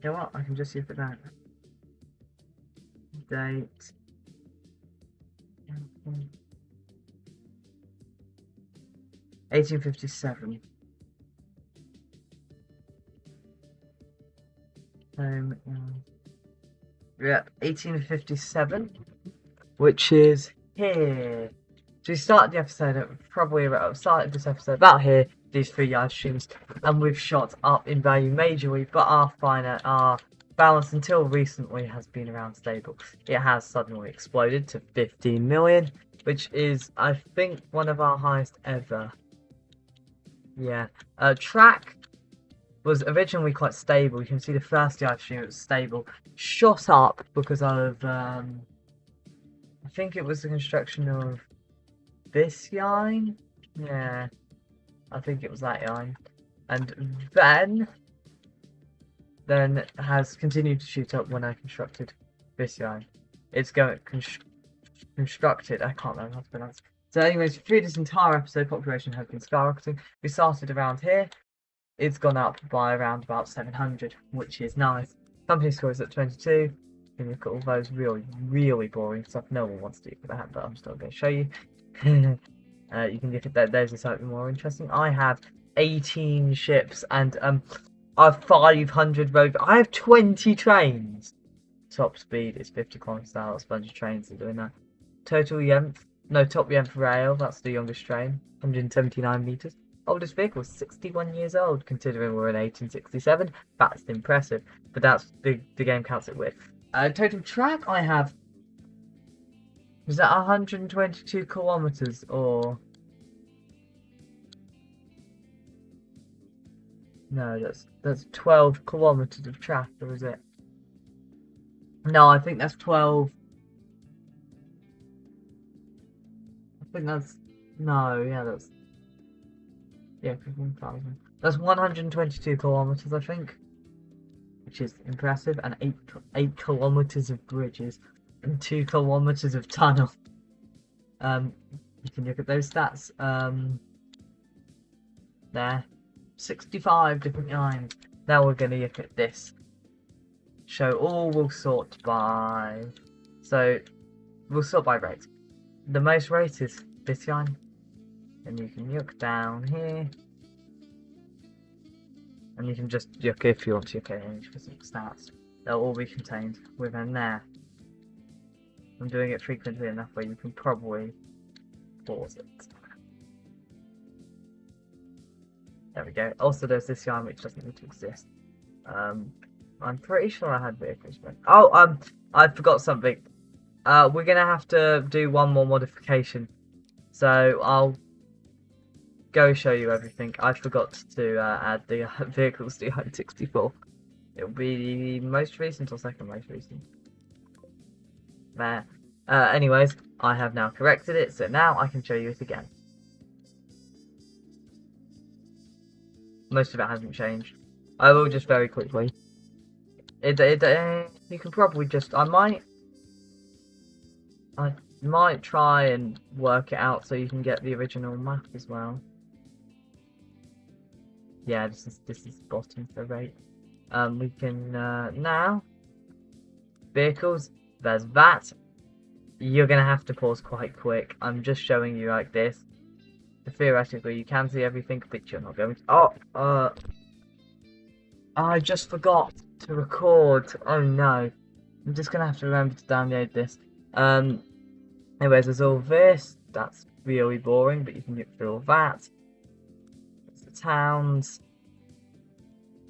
Speaker 1: know what? I can just look at that. Date. 1857. Yeah, 1857, which is here. So we started the episode at probably about started this episode about here. These 3 live streams, and we've shot up in value majorly, but our balance until recently has been around stable. It has suddenly exploded to 15 million, which is I think one of our highest ever. Yeah, track was originally quite stable. You can see the first live stream, it was stable, shot up because of I think it was the construction of this line. Yeah, I think it was that line, and then has continued to shoot up when I constructed this line. It's going constructed. I can't remember how to pronounce it. So, anyways, through this entire episode, population has been skyrocketing. We started around here. It's gone up by around about 700, which is nice. Company score is at 22. And you've got all those really boring stuff. No one wants to do that, but I'm still going to show you. You can look at that. There's something more interesting. I have 18 ships and I have 500 road. I have 20 trains. Top speed is 50 kilometers an hour. That's a bunch of trains are doing that. Total top Yenth rail. That's the youngest train. 179 meters. Oldest vehicle, 61 years old. Considering we're in 1867, that's impressive. But that's the game counts it with. Total track I have. Is that 122 kilometers or? No, that's 12 kilometers of track, or is it? No, I think that's 12. I think that's no, yeah, that's 15,000. That's 122 kilometers, I think, which is impressive, and 8 kilometers of bridges and 2 kilometers of tunnel. You can look at those stats. There. 65 different lines. Now we're going to look at this. Show all will sort by. So we'll sort by rate. The most rate is this line. And you can look down here. And you can just look if you want to look at any specific stats. They'll all be contained within there. I'm doing it frequently enough where you can probably pause it. There we go. Also, there's this yarn which doesn't need to exist. I'm pretty sure I had vehicles. Oh, I forgot something. We're gonna have to do one more modification. So I'll go show you everything. I forgot to add the vehicles to 64. It'll be the most recent or second most recent. There. Anyways, I have now corrected it, so now I can show you it again. Most of it hasn't changed. I will just very quickly You can probably just. I might try and work it out so you can get the original map as well. Yeah, this is bottom for rate. We can now vehicles. There's that. You're gonna have to pause quite quick. I'm just showing you like this. Theoretically, you can see everything, but you're not going to. Oh, I just forgot to record. Oh no. I'm just gonna have to remember to download this. Anyways, there's all this. That's really boring, but you can get through all that. It's the towns.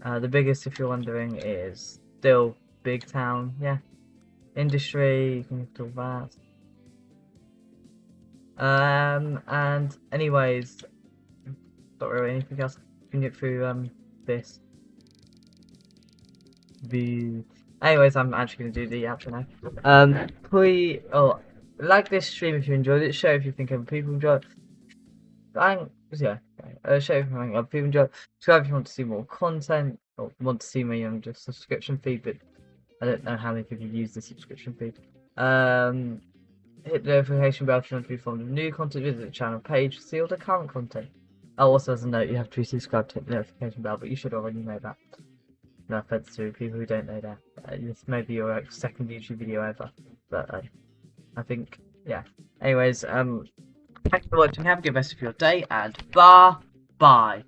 Speaker 1: The biggest, if you're wondering, is still big town. Yeah. Industry, you can get through all that. And anyways, not really anything else. You can get through this. Anyways, I'm actually gonna do the outro now. Please, like this stream if you enjoyed it. Share if you think other people enjoy it. Share if you think other people enjoy it. Subscribe if you want to see more content or want to see me on just subscription feed. But I don't know how many people use the subscription feed. Hit the notification bell if you want to be informed of new content. Visit the channel page to see all the current content. Oh, also as a note, you have to be subscribed to hit the notification bell, but you should already know that. No offense to people who don't know that. This may be your second YouTube video ever, but I think, yeah. Anyways, thanks for watching. Have a good rest of your day, and bye.